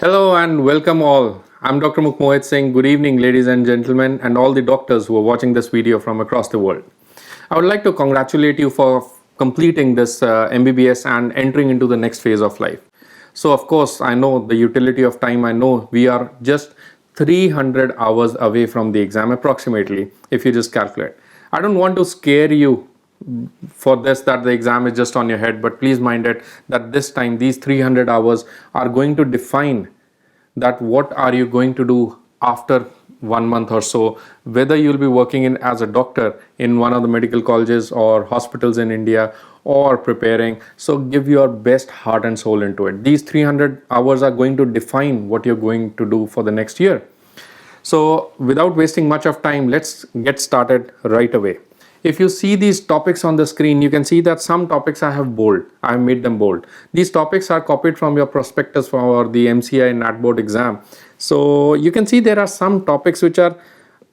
Hello and welcome all. I'm Dr. Mukmohit Singh. Good evening, ladies and gentlemen, and all the doctors who are watching this video from across the world. I would like to congratulate you for completing this MBBS and entering into the next phase of life. So, of course, I know the utility of time. I know we are just 300 hours away from the exam, approximately, if you just calculate. I don't want to scare you for this that the exam is just on your head, but please mind it that this time these 300 hours are going to define that what are you going to do after 1 month or so, whether you'll be working in as a doctor in one of the medical colleges or hospitals in India or preparing. So give your best heart and soul into it. These 300 hours are going to define what you're going to do for the next year. So without wasting much of time, let's get started right away. If you see these topics on the screen, you can see that some topics I have bold. I have made them bold. These topics are copied from your prospectus for the MCI NAT board exam. So you can see there are some topics which are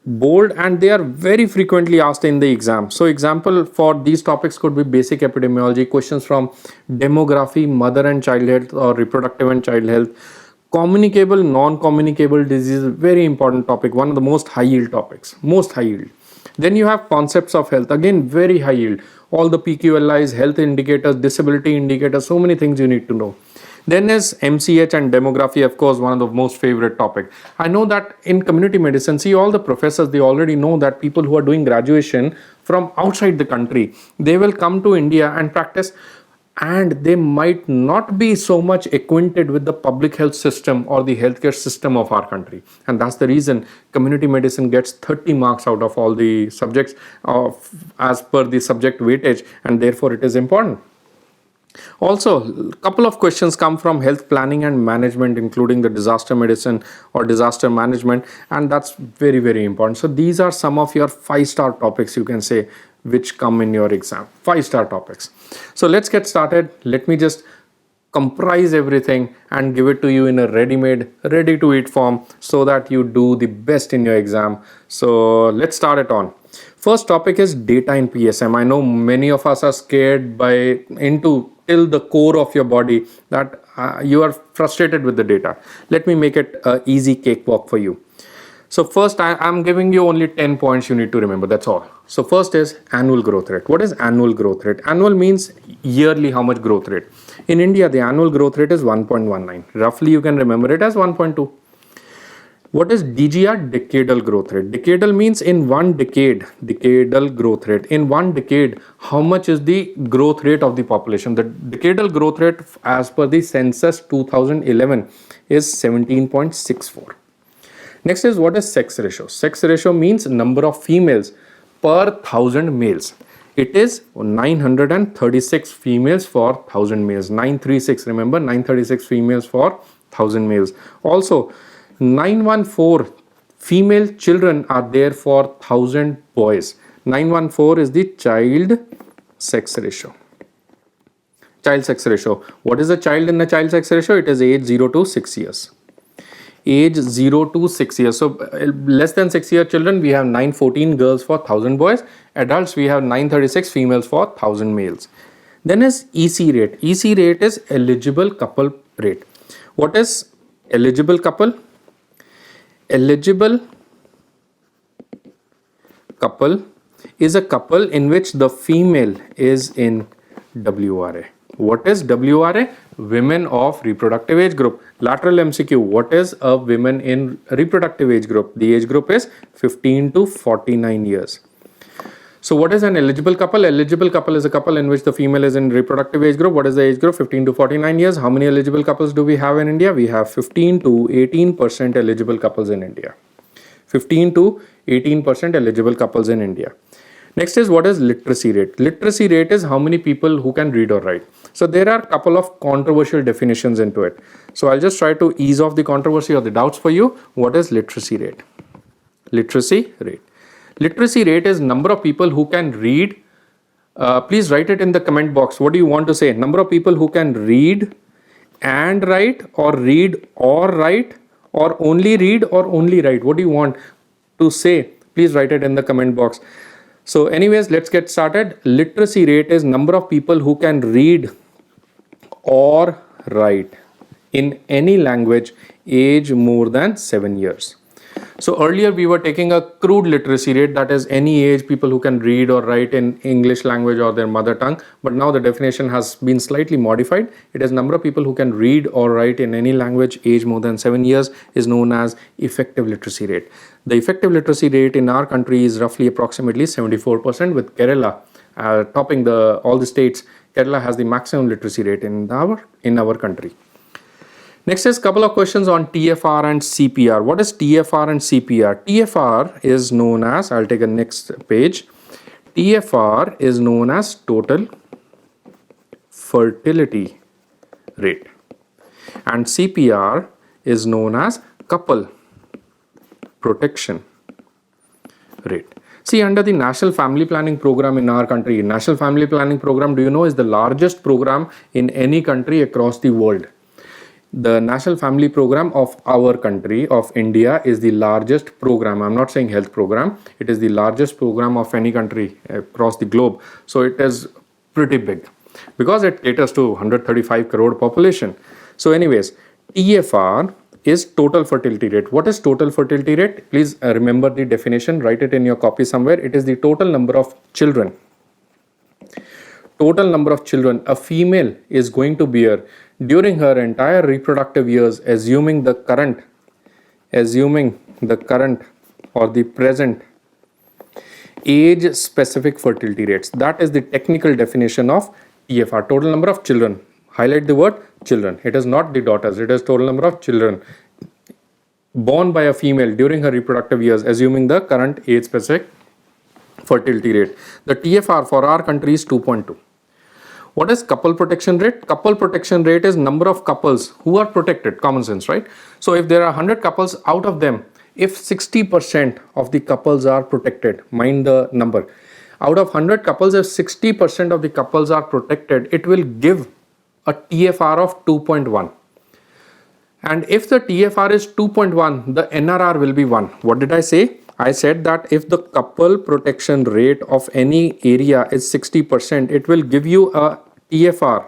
bold and they are very frequently asked in the exam. So example for these topics could be basic epidemiology, questions from demography, mother and child health or reproductive and child health, communicable, non-communicable disease, very important topic, one of the most high yield topics, most high yield. Then you have concepts of health, again very high yield, all the PQLIs, health indicators, disability indicators, so many things you need to know. Then is MCH and demography, of course, one of the most favorite topic. I know that in community medicine, see all the professors, they already know that people who are doing graduation from outside the country, they will come to India and practice, and they might not be so much acquainted with the public health system or the healthcare system of our country. And that's the reason community medicine gets 30 marks out of all the subjects as per the subject weightage, and therefore it is important. Also, a couple of questions come from health planning and management, including the disaster medicine or disaster management, and that's very, very important. So these are some of your 5-star topics, you can say, which come in your exam. 5-star topics. So let's get started. Let me just comprise everything and give it to you in a ready-made, ready-to-eat form so that you do the best in your exam. So let's start it on. First topic is data in PSM. I know many of us are scared till the core of your body that you are frustrated with the data. Let me make it an easy cakewalk for you. So first, I'm giving you only 10 points you need to remember. That's all. So first is annual growth rate. What is annual growth rate? Annual means yearly how much growth rate. In India, the annual growth rate is 1.19. Roughly, you can remember it as 1.2. What is DGR? Decadal growth rate. Decadal means in one decade, decadal growth rate. In one decade, how much is the growth rate of the population? The decadal growth rate as per the census 2011 is 17.64. Next is what is sex ratio. Sex ratio means number of females per 1000 males. It is 936 females for 1000 males. 936, remember, 936 females for 1000 males. Also, 914 female children are there for 1000 boys. 914 is the child sex ratio. Child sex ratio. What is a child in the child sex ratio? It is age 0 to 6 years. Age 0 to 6 years. So less than 6-year children, we have 914 girls for 1000 boys. Adults, we have 936 females for 1000 males. Then is EC rate. EC rate is eligible couple rate. What is eligible couple? Eligible couple is a couple in which the female is in WRA. What is WRA? Women of reproductive age group. Lateral MCQ. What is a women in reproductive age group? The age group is 15 to 49 years. So what is an eligible couple? Eligible couple is a couple in which the female is in reproductive age group. What is the age group? 15 to 49 years. How many eligible couples do we have in India? We have 15 to 18% eligible couples in India. 15 to 18% eligible couples in India. Next is what is literacy rate. Literacy rate is how many people who can read or write. So there are a couple of controversial definitions into it. So I'll just try to ease off the controversy or the doubts for you. What is literacy rate? Literacy rate. Literacy rate is number of people who can read. Please write it in the comment box. What do you want to say? Number of people who can read and write, or read or write, or only write. What do you want to say? Please write it in the comment box. So anyways, let's get started. Literacy rate is number of people who can read or write in any language age more than 7 years. So earlier we were taking a crude literacy rate, that is any age people who can read or write in English language or their mother tongue, but now the definition has been slightly modified. It is number of people who can read or write in any language age more than 7 years is known as effective literacy rate. The effective literacy rate in our country is roughly approximately 74%, with Kerala topping all the states. Kerala has the maximum literacy rate in our country. Next is a couple of questions on TFR and CPR. What is TFR and CPR? TFR is known as, I'll take a next page. TFR is known as total fertility rate, and CPR is known as couple protection rate. See, under the National Family Planning Program in our country, National Family Planning Program, do you know, is the largest program in any country across the world. The National Family Program of our country, of India, is the largest program. I'm not saying health program. It is the largest program of any country across the globe. So it is pretty big because it caters to 135 crore population. So anyways, TFR is total fertility rate. What is total fertility rate? Please remember the definition. Write it in your copy somewhere. It is the total number of children. Total number of children a female is going to bear during her entire reproductive years, assuming the current or the present age specific fertility rates. That is the technical definition of TFR, total number of children. Highlight the word children. It is not the daughters, it is total number of children born by a female during her reproductive years, assuming the current age specific fertility rate. The TFR for our country is 2.2. What is couple protection rate? Couple protection rate is number of couples who are protected. Common sense, right? So if there are 100 couples, out of them, if 60% of the couples are protected, mind the number. Out of 100 couples, if 60% of the couples are protected, it will give a TFR of 2.1. And if the TFR is 2.1, the NRR will be 1. What did I say? I said that if the couple protection rate of any area is 60%, it will give you a TFR.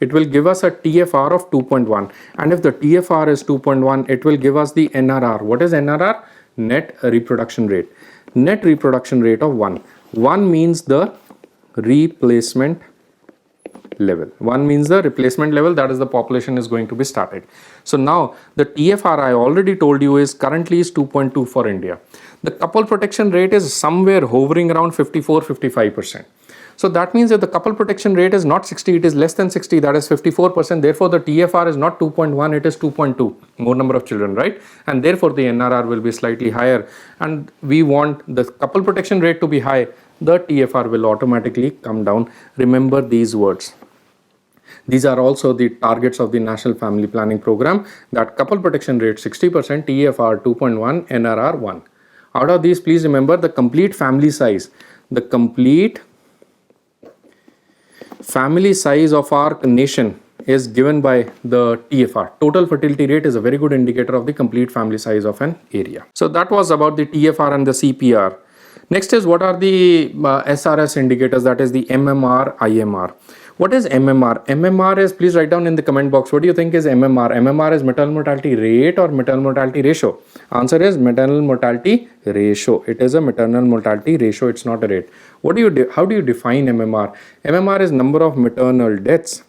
It will give us a TFR of 2.1. And if the TFR is 2.1, it will give us the NRR. What is NRR? Net reproduction rate. Net reproduction rate of 1. 1 means the replacement level. 1 means the replacement level, that is the population is going to be started. So now the TFR I already told you is currently is 2.2 for India. The couple protection rate is somewhere hovering around 54-55%. So that means if the couple protection rate is not 60, it is less than 60, that is 54%. Therefore the TFR is not 2.1, it is 2.2, more number of children, right? And therefore the NRR will be slightly higher, and we want the couple protection rate to be high. The TFR will automatically come down. Remember these words. These are also the targets of the National Family Planning Program, that couple protection rate 60%, TFR 2.1, NRR 1. Out of these, please remember the complete family size. The complete family size of our nation is given by the TFR. Total fertility rate is a very good indicator of the complete family size of an area. So that was about the TFR and the CPR. Next is what are the SRS indicators, that is the MMR, IMR. What is MMR? MMR is, please write down in the comment box, what do you think is MMR? MMR is maternal mortality rate or maternal mortality ratio? Answer is maternal mortality ratio. It is a maternal mortality ratio, it's not a rate. How do you define MMR? MMR is number of maternal deaths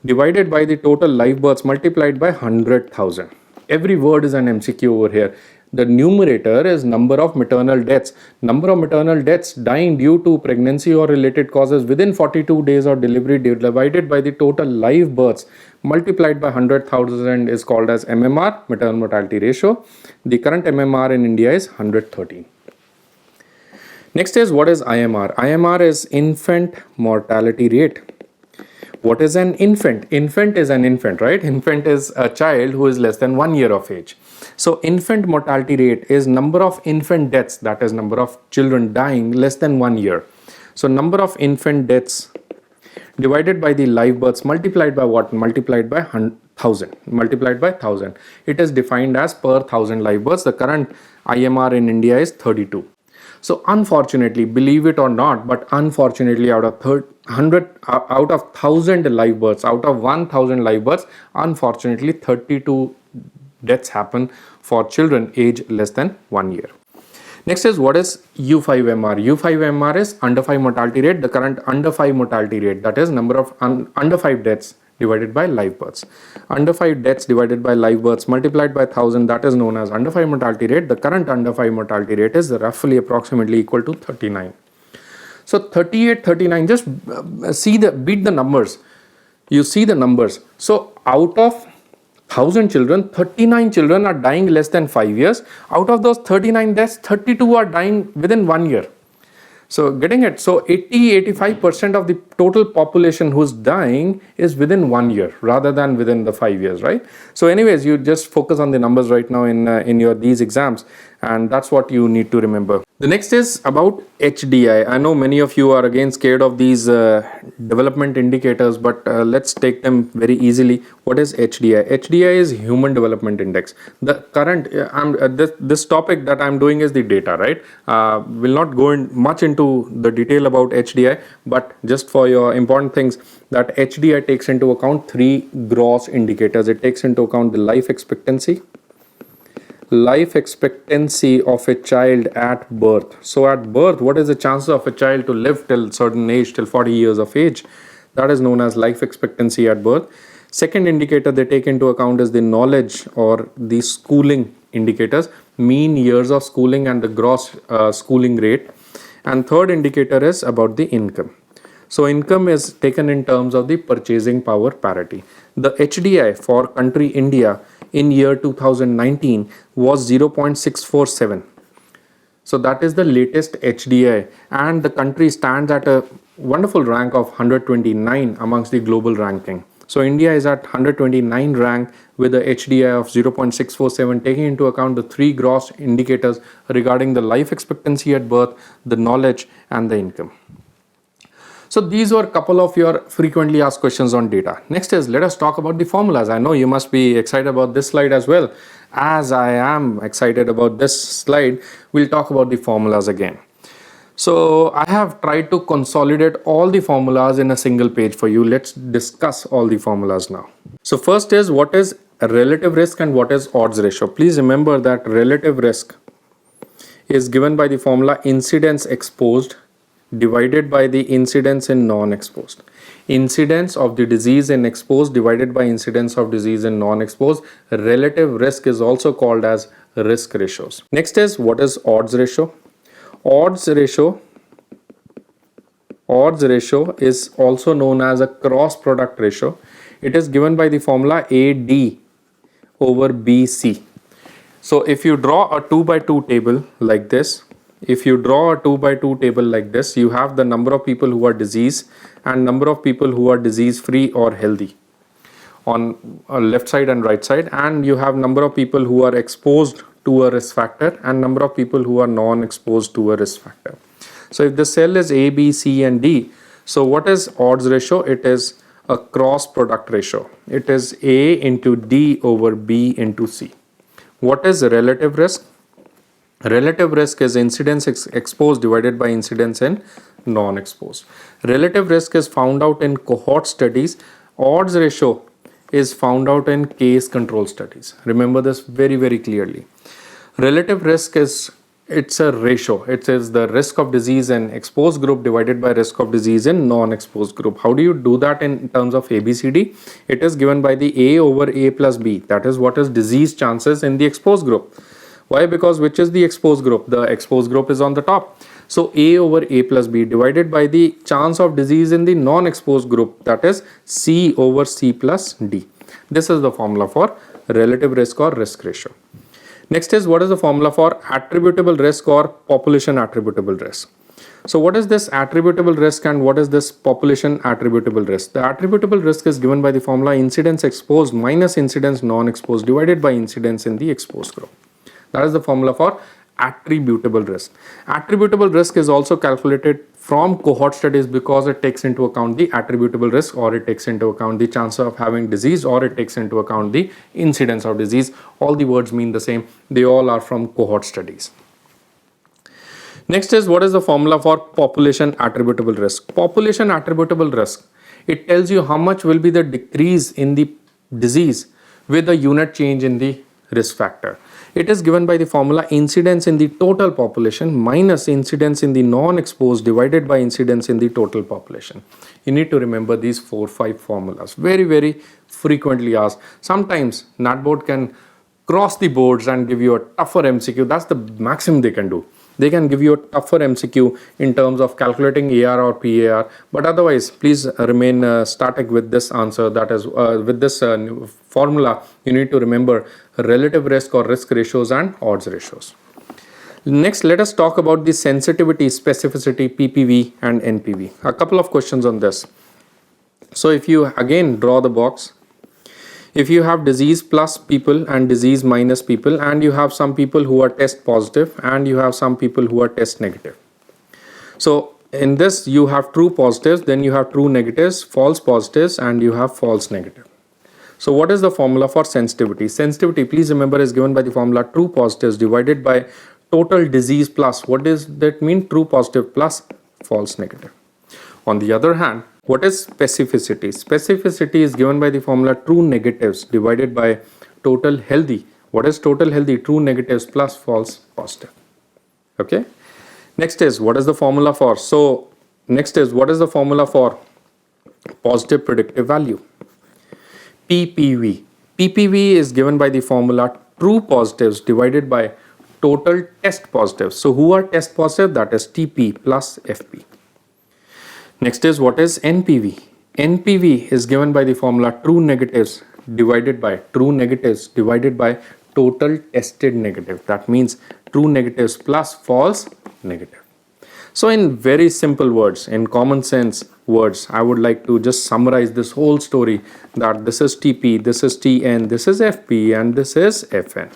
divided by the total live births multiplied by 100,000. Every word is an MCQ over here. The numerator is number of maternal deaths. Number of maternal deaths dying due to pregnancy or related causes within 42 days of delivery divided by the total live births multiplied by 100,000 is called as MMR, maternal mortality ratio. The current MMR in India is 113. Next is what is IMR? IMR is infant mortality rate. What is an infant? Infant is an infant, right? Infant is a child who is less than 1 year of age. So infant mortality rate is number of infant deaths, that is number of children dying less than 1 year. So number of infant deaths divided by the live births multiplied by what? Multiplied by 1,000. Multiplied by 1,000. It is defined as per 1,000 live births. The current IMR in India is 32. So unfortunately, believe it or not, but unfortunately out of 1,000 live births, out of 1,000 live births, unfortunately 32 deaths happen for children age less than 1 year. Next is what is U5MR. U5MR is under 5 mortality rate, the current under 5 mortality rate, that is number of under 5 deaths divided by live births. Under 5 deaths divided by live births multiplied by 1000, that is known as under 5 mortality rate. The current under 5 mortality rate is roughly approximately equal to 39. So 38, 39, just beat the numbers. You see the numbers. So out of 1000 children, 39 children are dying less than 5 years. Out of those 39 deaths, 32 are dying within 1 year. So getting it, so 80-85% of the total population who's dying is within 1 year rather than within the 5 years, right? So anyways, you just focus on the numbers right now in your these exams, and that's what you need to remember. The next is about HDI. I know many of you are again scared of these development indicators, but let's take them very easily. What is HDI? HDI is Human Development Index. The current, this topic that I'm doing is the data, right? Will not go in much into the detail about HDI, but just for your important things, that HDI takes into account 3 gross indicators. It takes into account the life expectancy of a child at birth. So at birth, what is the chances of a child to live till certain age, till 40 years of age? That is known as life expectancy at birth. Second indicator they take into account is the knowledge or the schooling indicators, mean years of schooling and the gross schooling rate. And third indicator is about the income. So income is taken in terms of the purchasing power parity. The HDI for country India in year 2019 was 0.647. So that is the latest HDI, and the country stands at a wonderful rank of 129 amongst the global ranking. So India is at 129 rank with a HDI of 0.647, taking into account the 3 gross indicators regarding the life expectancy at birth, the knowledge and the income. So these were a couple of your frequently asked questions on data. Next is, let us talk about the formulas. I know you must be excited about this slide as well. As I am excited about this slide, we'll talk about the formulas again. So I have tried to consolidate all the formulas in a single page for you. Let's discuss all the formulas now. So first is, what is relative risk and what is odds ratio? Please remember that relative risk is given by the formula incidence exposed divided by the incidence in non-exposed. Incidence of the disease in exposed divided by incidence of disease in non-exposed. Relative risk is also called as risk ratios. Next is, what is odds ratio? Odds ratio is also known as a cross product ratio. It is given by the formula AD over BC. So if you draw a 2 by 2 table like this, you have the number of people who are diseased and number of people who are disease free or healthy on left side and right side, and you have number of people who are exposed to a risk factor and number of people who are non-exposed to a risk factor. So if the cell is A, B, C and D, so what is odds ratio? It is a cross product ratio. It is A into D over B into C. What is relative risk? Relative risk is incidence exposed divided by incidence in non-exposed. Relative risk is found out in cohort studies. Odds ratio is found out in case control studies. Remember this very, very clearly. Relative risk is, it's a ratio. It is the risk of disease in exposed group divided by risk of disease in non-exposed group. How do you do that in terms of ABCD? It is given by the A over A plus B. That is what is disease chances in the exposed group. Why? Because which is the exposed group? The exposed group is on the top. So A over A plus B divided by the chance of disease in the non-exposed group, that is C over C plus D. This is the formula for relative risk or risk ratio. Next is, what is the formula for attributable risk or population attributable risk? So what is this attributable risk and what is this population attributable risk? The attributable risk is given by the formula incidence exposed minus incidence non-exposed divided by incidence in the exposed group. That is the formula for attributable risk. Attributable risk is also calculated from cohort studies because it takes into account the attributable risk, or it takes into account the chance of having disease, or it takes into account the incidence of disease. All the words mean the same. They all are from cohort studies. Next is, what is the formula for population attributable risk? Population attributable risk, it tells you how much will be the decrease in the disease with a unit change in the risk factor. It is given by the formula incidence in the total population minus incidence in the non-exposed divided by incidence in the total population. You need to remember these 4-5 formulas. Very, very frequently asked. Sometimes NAT board can cross the boards and give you a tougher MCQ. That's the maximum they can do. They can give you a tougher MCQ in terms of calculating AR or PAR, but otherwise please remain static with this answer. That is with this formula you need to remember relative risk or risk ratios and odds ratios. Next, let us talk about the sensitivity, specificity, PPV and NPV. A couple of questions on this. So if you again draw the box, if you have disease plus people and disease minus people, and you have some people who are test positive and you have some people who are test negative. So in this you have true positives, then you have true negatives, false positives, and you have false negative. So what is the formula for sensitivity? Sensitivity, please remember, is given by the formula true positives divided by total disease plus, what does that mean? True positive plus false negative. On the other hand, what is specificity? Specificity is given by the formula true negatives divided by total healthy. What is total healthy? True negatives plus false positive. Okay. Next is, what is the formula for? So next is, what is the formula for positive predictive value? PPV. PPV is given by the formula true positives divided by total test positives. So who are test positive? That is TP plus FP. Next is, what is NPV? NPV is given by the formula true negatives divided by total tested negative. That means true negatives plus false negative. So in very simple words, in common sense words, I would like to just summarize this whole story that this is TP, this is TN, this is FP, and this is FN.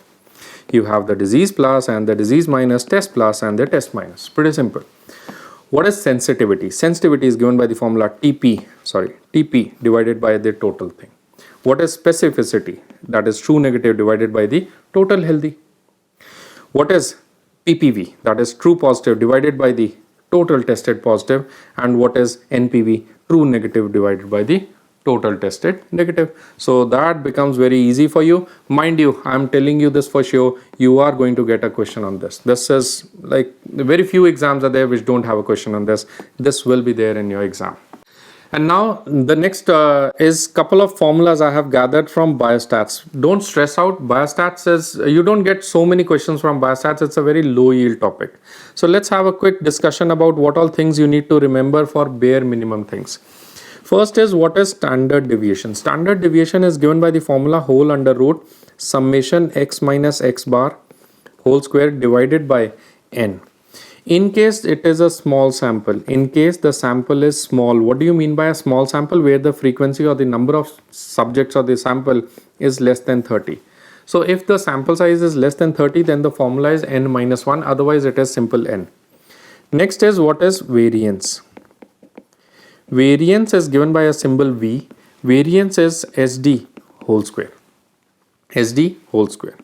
You have the disease plus and the disease minus, test plus and the test minus. Pretty simple. What is sensitivity? Sensitivity is given by the formula TP divided by the total thing. What is specificity? That is true negative divided by the total healthy. What is PPV? That is true positive divided by the total tested positive. And what is NPV? True negative divided by the total tested negative. So that becomes very easy for you. Mind you, I'm telling you this for sure, you are going to get a question on this. This is like very few exams are there which don't have a question on this. This will be there in your exam. And now the next is couple of formulas I have gathered from biostats. Don't stress out. Biostats is, you don't get so many questions from biostats. It's a very low yield topic. So let's have a quick discussion about what all things you need to remember for bare minimum things. First is, what is standard deviation? Standard deviation is given by the formula whole under root summation x minus x bar whole square divided by n. In case it is a small sample, in case the sample is small, what do you mean by a small sample? Where the frequency or the number of subjects of the sample is less than 30. So if the sample size is less than 30, then the formula is n minus 1, otherwise it is simple n. Next is, what is variance? Variance is given by a symbol V. Variance is SD whole square. SD whole square.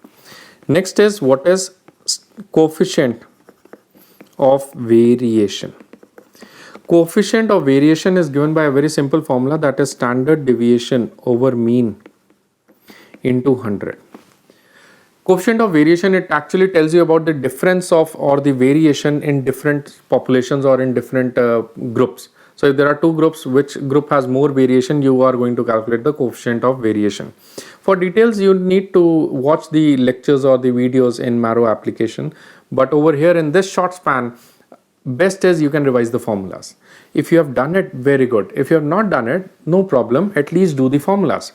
Next is, what is coefficient of variation? Coefficient of variation is given by a very simple formula, that is standard deviation over mean into 100. Coefficient of variation, it actually tells you about the difference of or the variation in different populations or in different groups. So if there are two groups, which group has more variation, you are going to calculate the coefficient of variation. For details, you need to watch the lectures or the videos in Marrow application. But over here in this short span, best is you can revise the formulas. If you have done it, very good. If you have not done it, no problem. At least do the formulas.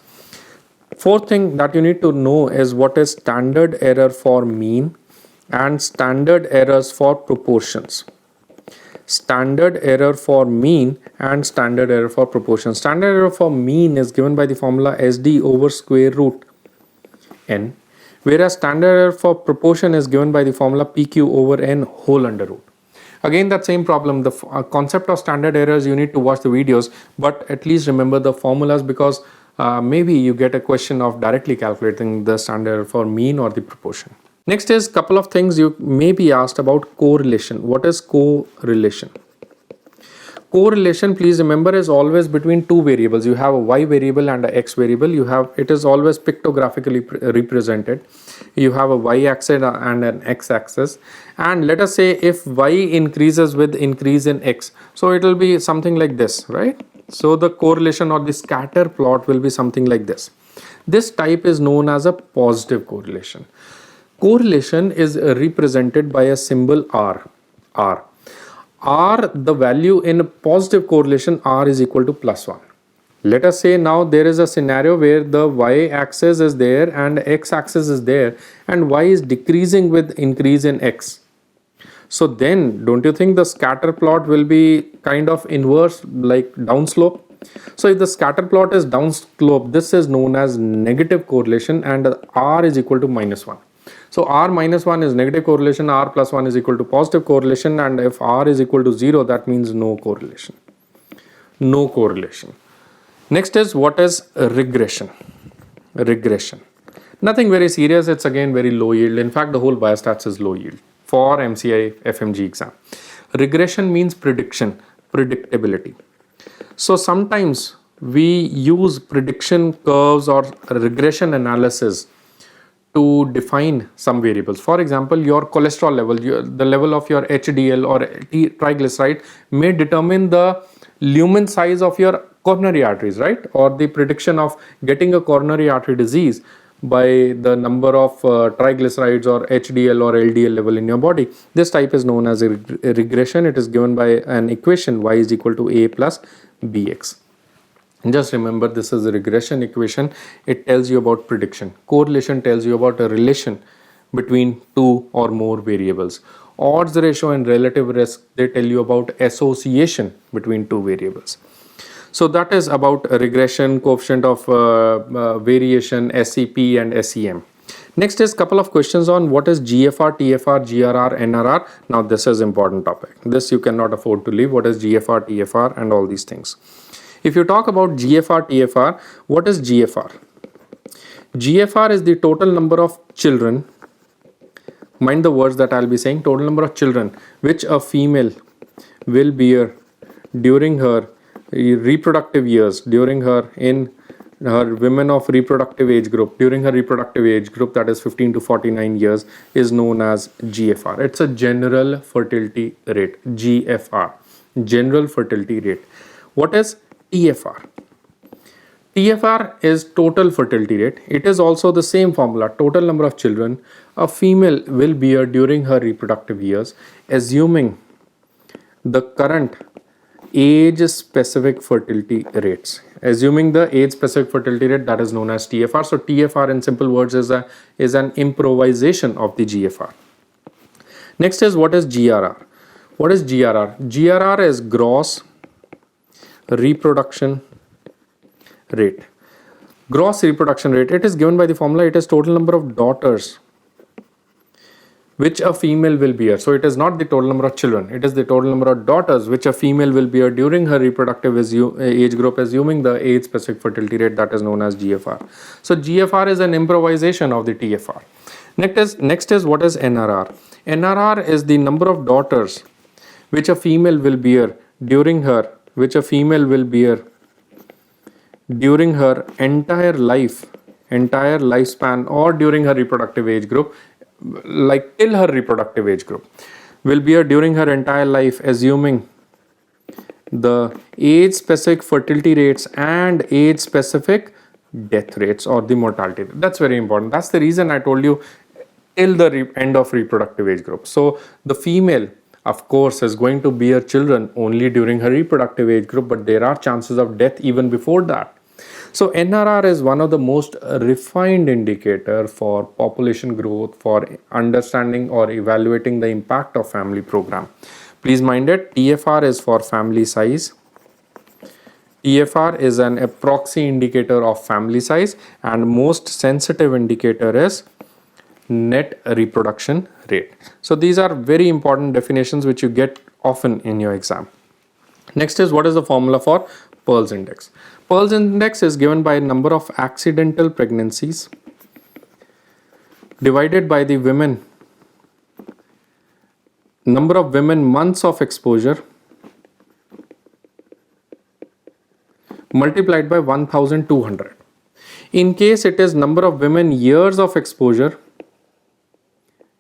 Fourth thing that you need to know is what is standard error for mean and standard errors for proportions. Standard error for mean and standard error for proportion. Standard error for mean is given by the formula SD over square root n, whereas standard error for proportion is given by the formula PQ over n whole under root. Again, that same problem, the concept of standard errors, you need to watch the videos, but at least remember the formulas, because maybe you get a question of directly calculating the standard error for mean or the proportion. Next is couple of things you may be asked about correlation. What is correlation? Correlation, please remember, is always between two variables. You have a y variable and a x variable. It is always pictographically represented. You have a y axis and an x axis, and let us say if y increases with increase in x, so it will be something like this, right? So the correlation or the scatter plot will be something like this. This type is known as a positive correlation. Correlation is represented by a symbol r. R, the value in positive correlation, R is equal to +1. Let us say now there is a scenario where the y-axis is there and x-axis is there, and y is decreasing with increase in x. So then, don't you think the scatter plot will be kind of inverse, like downslope? So if the scatter plot is downslope, this is known as negative correlation, and R is equal to -1. So R -1 is negative correlation, R +1 is equal to positive correlation, and if R is equal to 0, that means no correlation. No correlation. Next is, what is regression? Regression. Nothing very serious, it's again very low yield. In fact, the whole biostats is low yield for MCI FMG exam. Regression means prediction, predictability. So sometimes we use prediction curves or regression analysis to define some variables. For example, your cholesterol level, the level of your HDL or triglyceride may determine the lumen size of your coronary arteries, right? Or the prediction of getting a coronary artery disease by the number of triglycerides or HDL or LDL level in your body. This type is known as a regression. It is given by an equation y is equal to a plus bx. Just remember, this is a regression equation. It tells you about prediction. Correlation tells you about a relation between two or more variables. Odds ratio and relative risk, they tell you about association between two variables. So that is about regression, coefficient of variation, SCP and SEM. Next is couple of questions on what is GFR, TFR, GRR, NRR. Now this is important topic. This you cannot afford to leave. What is GFR, TFR and all these things. If you talk about GFR, TFR, what is GFR? GFR is the total number of children, mind the words that I'll be saying, total number of children which a female will bear during her reproductive years, during her women of reproductive age group, during her reproductive age group, that is 15 to 49 years, is known as GFR. It's a general fertility rate, GFR, general fertility rate. What is TFR? TFR is total fertility rate. It is also the same formula, total number of children a female will bear during her reproductive years, assuming the current age specific fertility rates. Assuming the age specific fertility rate, that is known as TFR. So TFR in simple words is an improvisation of the GFR. Next is, what is GRR? What is GRR? GRR is gross reproduction rate. Gross reproduction rate, it is given by the formula, it is total number of daughters which a female will bear. So it is not the total number of children, it is the total number of daughters which a female will bear during her reproductive age group, assuming the age specific fertility rate, that is known as GFR. So GFR is an improvisation of the TFR. Next is what is NRR? NRR is the number of daughters which a female will bear during her entire lifespan, or during her reproductive age group, like till her reproductive age group, will bear during her entire life, assuming the age specific fertility rates and age specific death rates or the mortality rate. That's very important. That's the reason I told you till the end of reproductive age group. So the female, of course, is going to bear children only during her reproductive age group, but there are chances of death even before that. So NRR is one of the most refined indicator for population growth, for understanding or evaluating the impact of family program. Please mind it, TFR is for family size. TFR is a proxy indicator of family size, and most sensitive indicator is net reproduction rate. So these are very important definitions which you get often in your exam. Next is, what is the formula for Pearl's index? Pearl's index is given by number of accidental pregnancies divided by the number of women months of exposure multiplied by 1200. In case it is number of women years of exposure,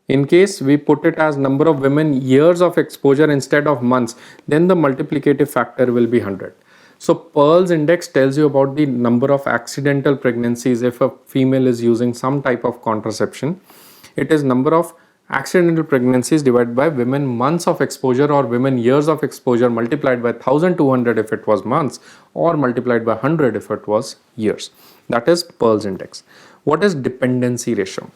in case we put it as number of women years of exposure instead of months, then the multiplicative factor will be 100. So Pearl's index tells you about the number of accidental pregnancies if a female is using some type of contraception. It is number of accidental pregnancies divided by women months of exposure or women years of exposure multiplied by 1200 if it was months, or multiplied by 100 if it was years. That is Pearl's index. What is dependency ratio?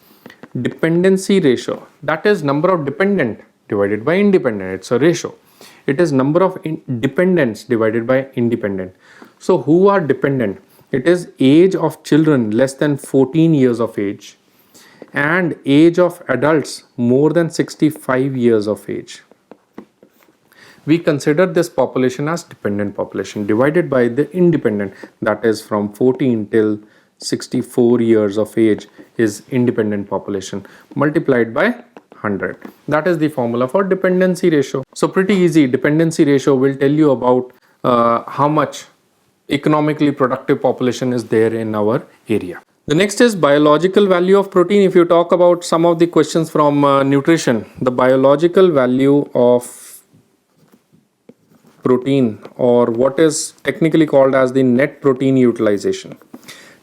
Dependency ratio, that is number of dependent divided by independent. It's a ratio. It is number of dependents divided by independent. So who are dependent? It is age of children less than 14 years of age and age of adults more than 65 years of age. We consider this population as dependent population divided by the independent, that is from 14 till 64 years of age is independent population, multiplied by 100. That is the formula for dependency ratio. So pretty easy. Dependency ratio will tell you about how much economically productive population is there in our area. The next is biological value of protein. If you talk about some of the questions from nutrition, the biological value of protein, or what is technically called as the net protein utilization.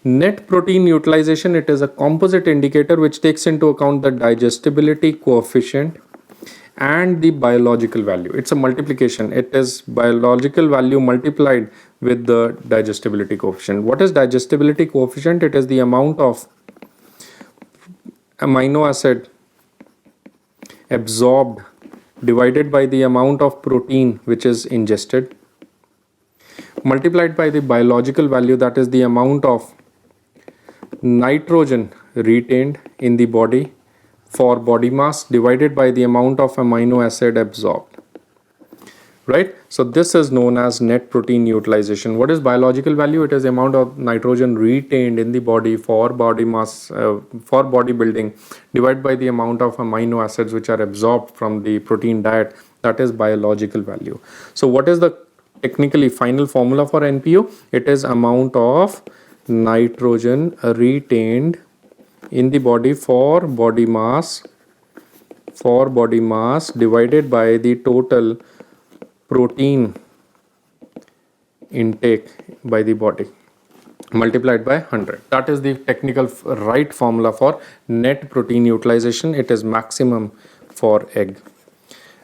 Net protein utilization, it is a composite indicator which takes into account the digestibility coefficient and the biological value. It's a multiplication. It is biological value multiplied with the digestibility coefficient. What is digestibility coefficient? It is the amount of amino acid absorbed divided by the amount of protein which is ingested, multiplied by the biological value, that is the amount of nitrogen retained in the body for body mass, divided by the amount of amino acid absorbed. Right? So this is known as net protein utilization. What is biological value? It is the amount of nitrogen retained in the body for body mass, for bodybuilding, divided by the amount of amino acids which are absorbed from the protein diet. That is biological value. So what is the technically final formula for NPU? It is amount of nitrogen retained in the body for body mass divided by the total protein intake by the body, multiplied by 100. That is the technical right formula for net protein utilization. It is maximum for egg.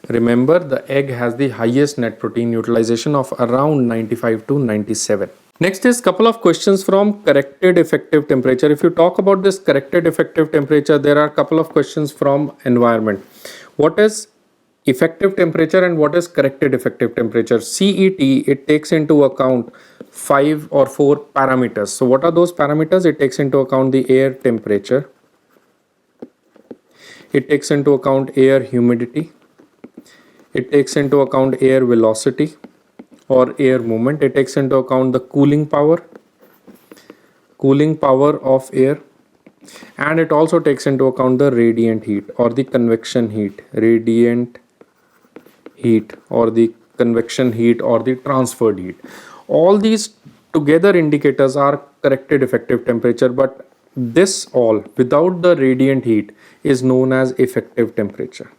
Remember, the egg has the highest net protein utilization of around 95 to 97. Next is couple of questions from corrected effective temperature. If you talk about this corrected effective temperature, there are a couple of questions from environment. What is effective temperature and what is corrected effective temperature? CET, it takes into account 5 or 4 parameters. So what are those parameters? It takes into account the air temperature. It takes into account air humidity. It takes into account air velocity or air movement. It takes into account the cooling power of air, and it also takes into account the radiant heat or the convection heat, radiant heat or the convection heat or the transferred heat. All these together indicators are corrected effective temperature, but this all without the radiant heat is known as effective temperature.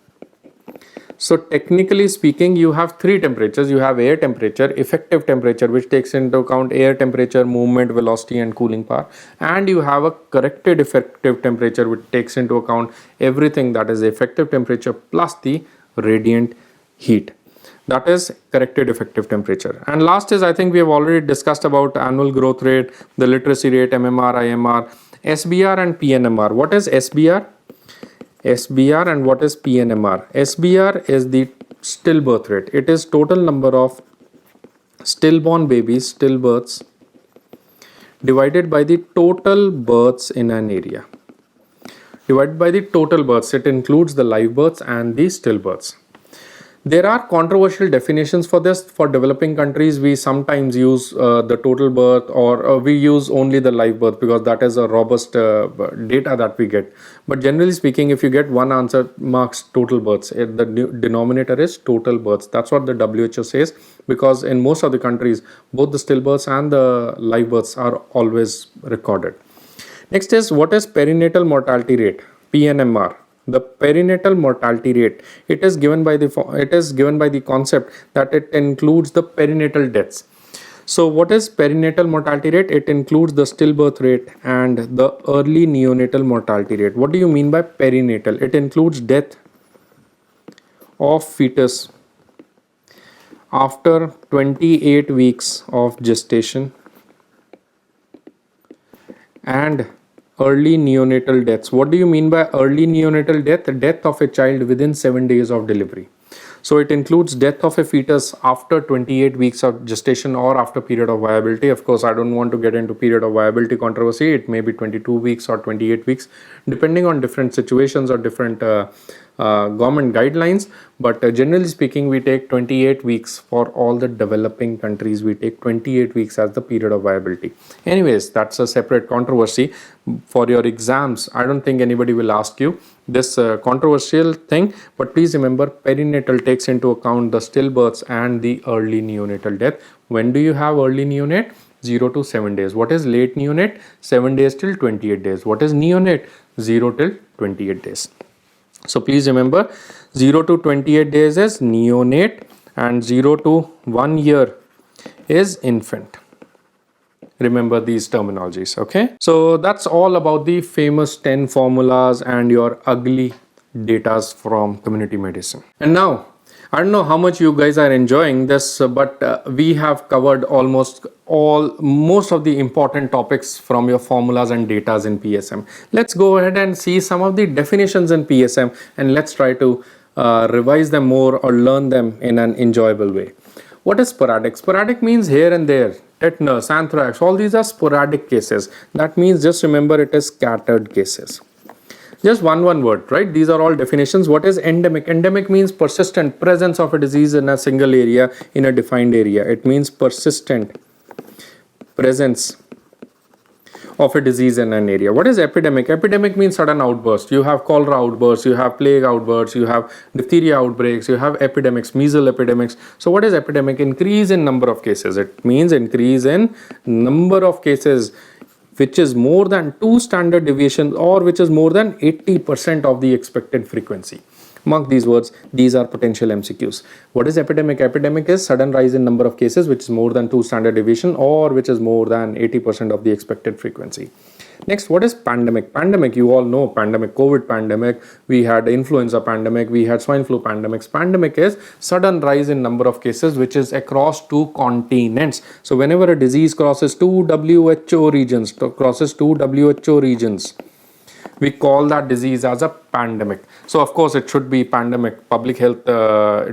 So technically speaking, you have 3 temperatures. You have air temperature, effective temperature, which takes into account air temperature, movement, velocity and cooling power, and you have a corrected effective temperature which takes into account everything, that is effective temperature plus the radiant heat. That is corrected effective temperature. And last is, I think we have already discussed about annual growth rate, the literacy rate, MMR, IMR, SBR and PNMR. What is SBR? SBR and what is PNMR? SBR is the stillbirth rate. It is total number of stillborn babies, stillbirths, divided by the total births in an area. Divided by the total births. It includes the live births and the stillbirths. There are controversial definitions for this. For developing countries, we sometimes use the total birth, or we use only the live birth, because that is a robust data that we get. But generally speaking, if you get one answer marks total births, the denominator is total births. That's what the WHO says, because in most of the countries, both the stillbirths and the live births are always recorded. Next is, what is perinatal mortality rate, PNMR? The perinatal mortality rate, it is given by the concept that it includes the perinatal deaths. So what is perinatal mortality rate? It includes the stillbirth rate and the early neonatal mortality rate. What do you mean by perinatal? It includes death of fetus after 28 weeks of gestation and early neonatal deaths. What do you mean by early neonatal death? The death of a child within 7 days of delivery. So it includes death of a fetus after 28 weeks of gestation or after period of viability. Of course, I don't want to get into period of viability controversy. It may be 22 weeks or 28 weeks, depending on different situations or different government guidelines. But generally speaking, we take 28 weeks for all the developing countries. We take 28 weeks as the period of viability. Anyways, that's a separate controversy. For your exams, I don't think anybody will ask you this controversial thing, but please remember, perinatal takes into account the stillbirths and the early neonatal death. When do you have early neonate? 0 to 7 days. What is late neonate? 7 days till 28 days. What is neonate? 0 till 28 days. So please remember, 0 to 28 days is neonate and 0 to 1 year is infant. Remember these terminologies, okay? So that's all about the famous 10 formulas and your ugly datas from community medicine. And now, I don't know how much you guys are enjoying this, but we have covered most of the important topics from your formulas and datas in PSM. Let's go ahead and see some of the definitions in PSM, and let's try to revise them more or learn them in an enjoyable way. What is sporadic? Sporadic means here and there. Tetanus, anthrax, all these are sporadic cases. That means just remember it is scattered cases. Just one word, right? These are all definitions. What is endemic? Endemic means persistent presence of a disease in a single area, in a defined area. It means persistent presence of a disease in an area. What is epidemic? Epidemic means sudden outburst. You have cholera outbursts, you have plague outbursts, you have diphtheria outbreaks, you have epidemics, measles epidemics. So what is epidemic? Increase in number of cases. It means increase in number of cases which is more than 2 standard deviations or which is more than 80% of the expected frequency. Mark these words. These are potential MCQs. What is epidemic? Epidemic is sudden rise in number of cases which is more than 2 standard deviation or which is more than 80% of the expected frequency. Next, what is pandemic? Pandemic, you all know pandemic, COVID pandemic, we had influenza pandemic, we had swine flu pandemics. Pandemic is sudden rise in number of cases which is across 2 continents. So whenever a disease crosses 2 WHO regions, we call that disease as a pandemic. So of course it should be pandemic, public health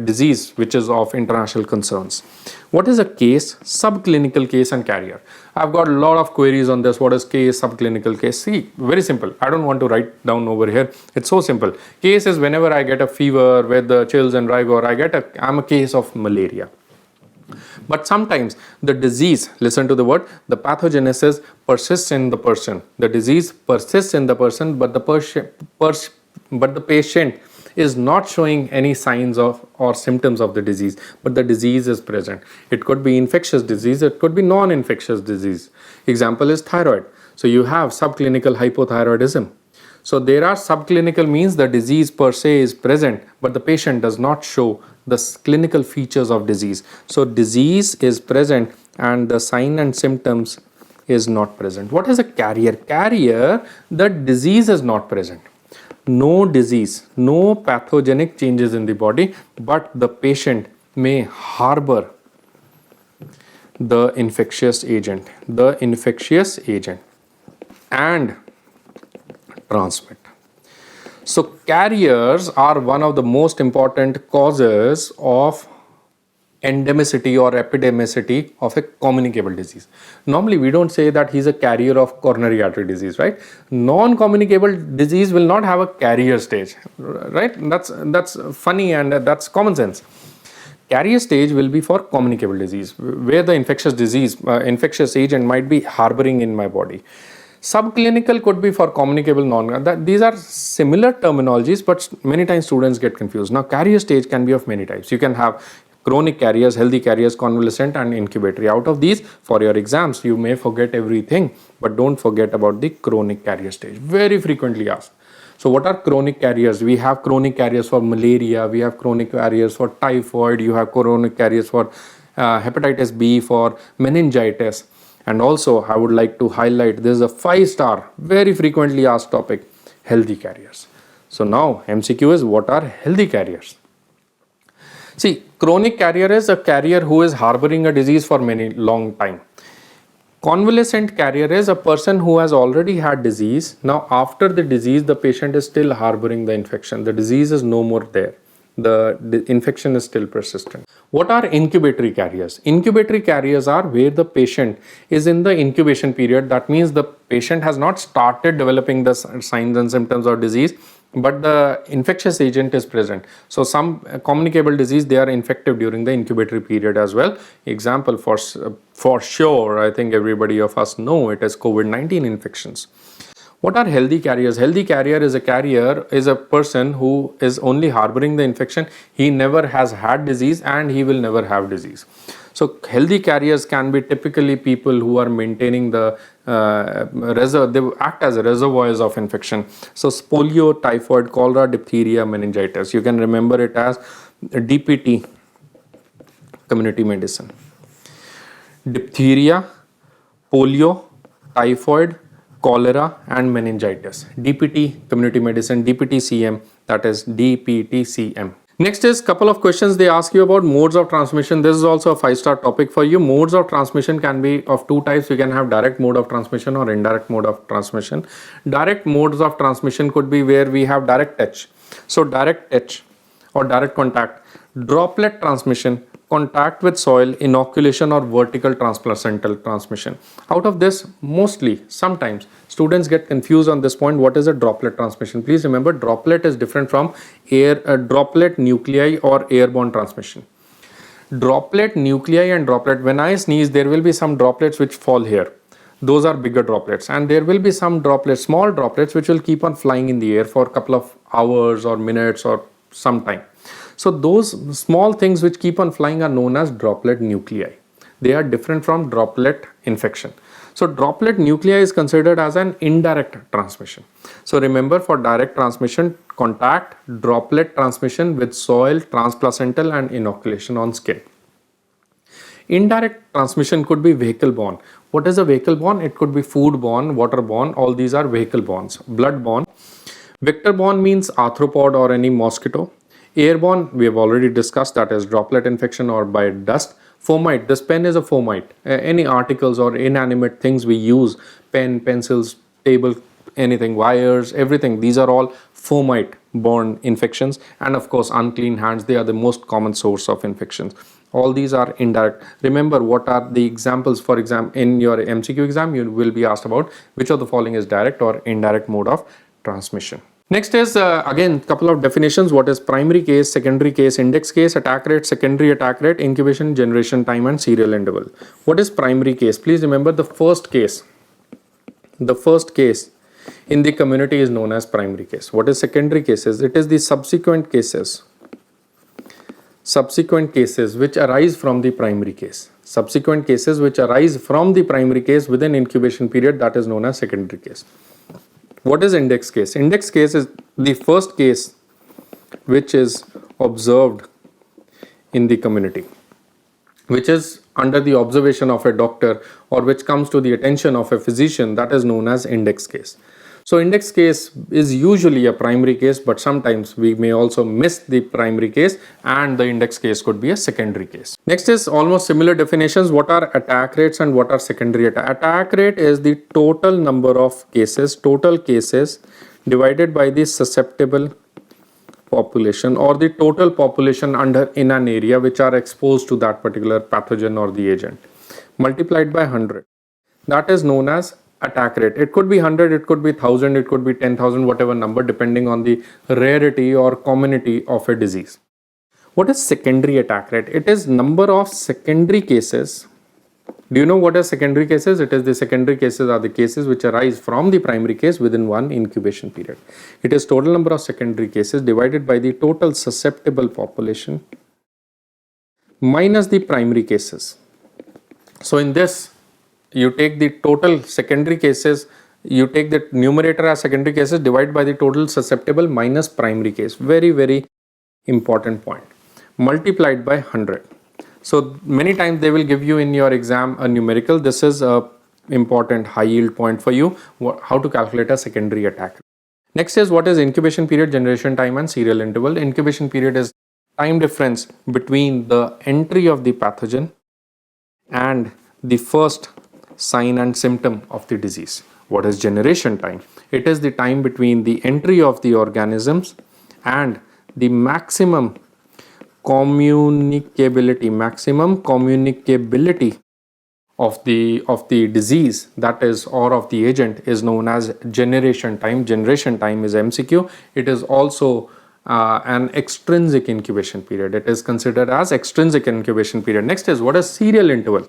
disease which is of international concerns. What is a case, subclinical case and carrier? I've got a lot of queries on this. What is case, subclinical case? See, very simple. I don't want to write down over here. It's so simple. Case is whenever I get a fever with the chills and rigor, I'm a case of malaria. But sometimes the disease, listen to the word, the pathogenesis persists in the person. The disease persists in the person, but the patient is not showing any signs of or symptoms of the disease, but the disease is present. It could be infectious disease, it could be non-infectious disease. Example is thyroid. So you have subclinical hypothyroidism. So there are subclinical means the disease per se is present, but the patient does not show the clinical features of disease. So disease is present and the sign and symptoms is not present. What is a carrier? Carrier, the disease is not present. No disease, no pathogenic changes in the body, but the patient may harbor the infectious agent and transmit. So carriers are one of the most important causes of endemicity or epidemicity of a communicable disease. Normally we don't say that he's a carrier of coronary artery disease, right? Non-communicable disease will not have a carrier stage, right? That's funny and that's common sense. Carrier stage will be for communicable disease, where the infectious agent might be harboring in my body. Subclinical could be for communicable these are similar terminologies, but many times students get confused. Now, carrier stage can be of many types. You can have chronic carriers, healthy carriers, convalescent, and incubatory. Out of these, for your exams, you may forget everything, but don't forget about the chronic carrier stage. Very frequently asked. So what are chronic carriers? We have chronic carriers for malaria, we have chronic carriers for typhoid, you have chronic carriers for hepatitis B, for meningitis. And also, I would like to highlight, this is a 5-star, very frequently asked topic, healthy carriers. So now, MCQ is, what are healthy carriers? See, chronic carrier is a carrier who is harboring a disease for many long time. Convalescent carrier is a person who has already had disease. Now, after the disease, the patient is still harboring the infection. The disease is no more there. The infection is still persistent. What are incubatory carriers? Incubatory carriers are where the patient is in the incubation period. That means the patient has not started developing the signs and symptoms of disease, but the infectious agent is present. So some communicable disease, they are infective during the incubatory period as well. Example for sure, I think everybody of us know it is COVID-19 infections. What are healthy carriers? Healthy carrier is a person who is only harboring the infection. He never has had disease and he will never have disease. So healthy carriers can be typically people who are maintaining the they act as reservoirs of infection. So polio, typhoid, cholera, diphtheria, meningitis. You can remember it as DPT, community medicine. Diphtheria, polio, typhoid, cholera and meningitis. DPT, community medicine, DPT-CM, that is DPT-CM. Next is couple of questions they ask you about modes of transmission. This is also a 5-star topic for you. Modes of transmission can be of 2 types. You can have direct mode of transmission or indirect mode of transmission. Direct modes of transmission could be where we have direct touch. So direct touch or direct contact, droplet transmission, contact with soil, inoculation or vertical transplacental transmission. Out of this, mostly, sometimes students get confused on this point. What is a droplet transmission? Please remember, droplet is different from droplet nuclei or airborne transmission. Droplet nuclei and droplet, when I sneeze, there will be some droplets which fall here. Those are bigger droplets, and there will be some droplets, small droplets, which will keep on flying in the air for a couple of hours or minutes or some time. So those small things which keep on flying are known as droplet nuclei. They are different from droplet infection. So droplet nuclei is considered as an indirect transmission. So remember, for direct transmission, contact, droplet transmission with soil, transplacental and inoculation on skin. Indirect transmission could be vehicle borne. What is a vehicle borne? It could be food borne, water borne. All these are vehicle bornes. Blood borne. Vector borne means arthropod or any mosquito. Airborne, we have already discussed, that is droplet infection or by dust. Fomite, this pen is a fomite. Any articles or inanimate things we use, pen, pencils, table, anything, wires, everything, these are all fomite borne infections. And of course, unclean hands, they are the most common source of infections. All these are indirect. Remember, what are the examples? For example, in your MCQ exam, you will be asked about which of the following is direct or indirect mode of transmission. Next is again couple of definitions. What is primary case, secondary case, index case, attack rate, secondary attack rate, incubation, generation time and serial interval. What is primary case? Please remember, the first case in the community is known as primary case. What is secondary cases? It is the subsequent cases which arise from the primary case. Subsequent cases which arise from the primary case within incubation period, that is known as secondary case. What is index case? Index case is the first case which is observed in the community, which is under the observation of a doctor or which comes to the attention of a physician, that is known as index case. So index case is usually a primary case, but sometimes we may also miss the primary case and the index case could be a secondary case. Next is almost similar definitions. What are attack rates and what are secondary attack? Attack rate is the total number of cases, total cases divided by the susceptible population or the total population in an area which are exposed to that particular pathogen or the agent, multiplied by 100. That is known as attack rate. It could be 100, it could be 1000, it could be 10,000, whatever number, depending on the rarity or commonality of a disease. What is secondary attack rate? It is number of secondary cases. Do you know what are secondary cases? It is the secondary cases are the cases which arise from the primary case within one incubation period. It is total number of secondary cases divided by the total susceptible population minus the primary cases. So in this, you take the total secondary cases, you take the numerator as secondary cases, divide by the total susceptible minus primary case. Very, very important point. Multiplied by 100. So many times they will give you in your exam a numerical. This is a important high yield point for you, how to calculate a secondary attack. Next is what is incubation period, generation time and serial interval. Incubation period is time difference between the entry of the pathogen and the first sign and symptom of the disease. What is generation time? It is the time between the entry of the organisms and the maximum communicability of the disease, that is, or of the agent, is known as generation time. Generation time is MCQ. It is also an extrinsic incubation period. It is considered as extrinsic incubation period. Next is what is serial interval?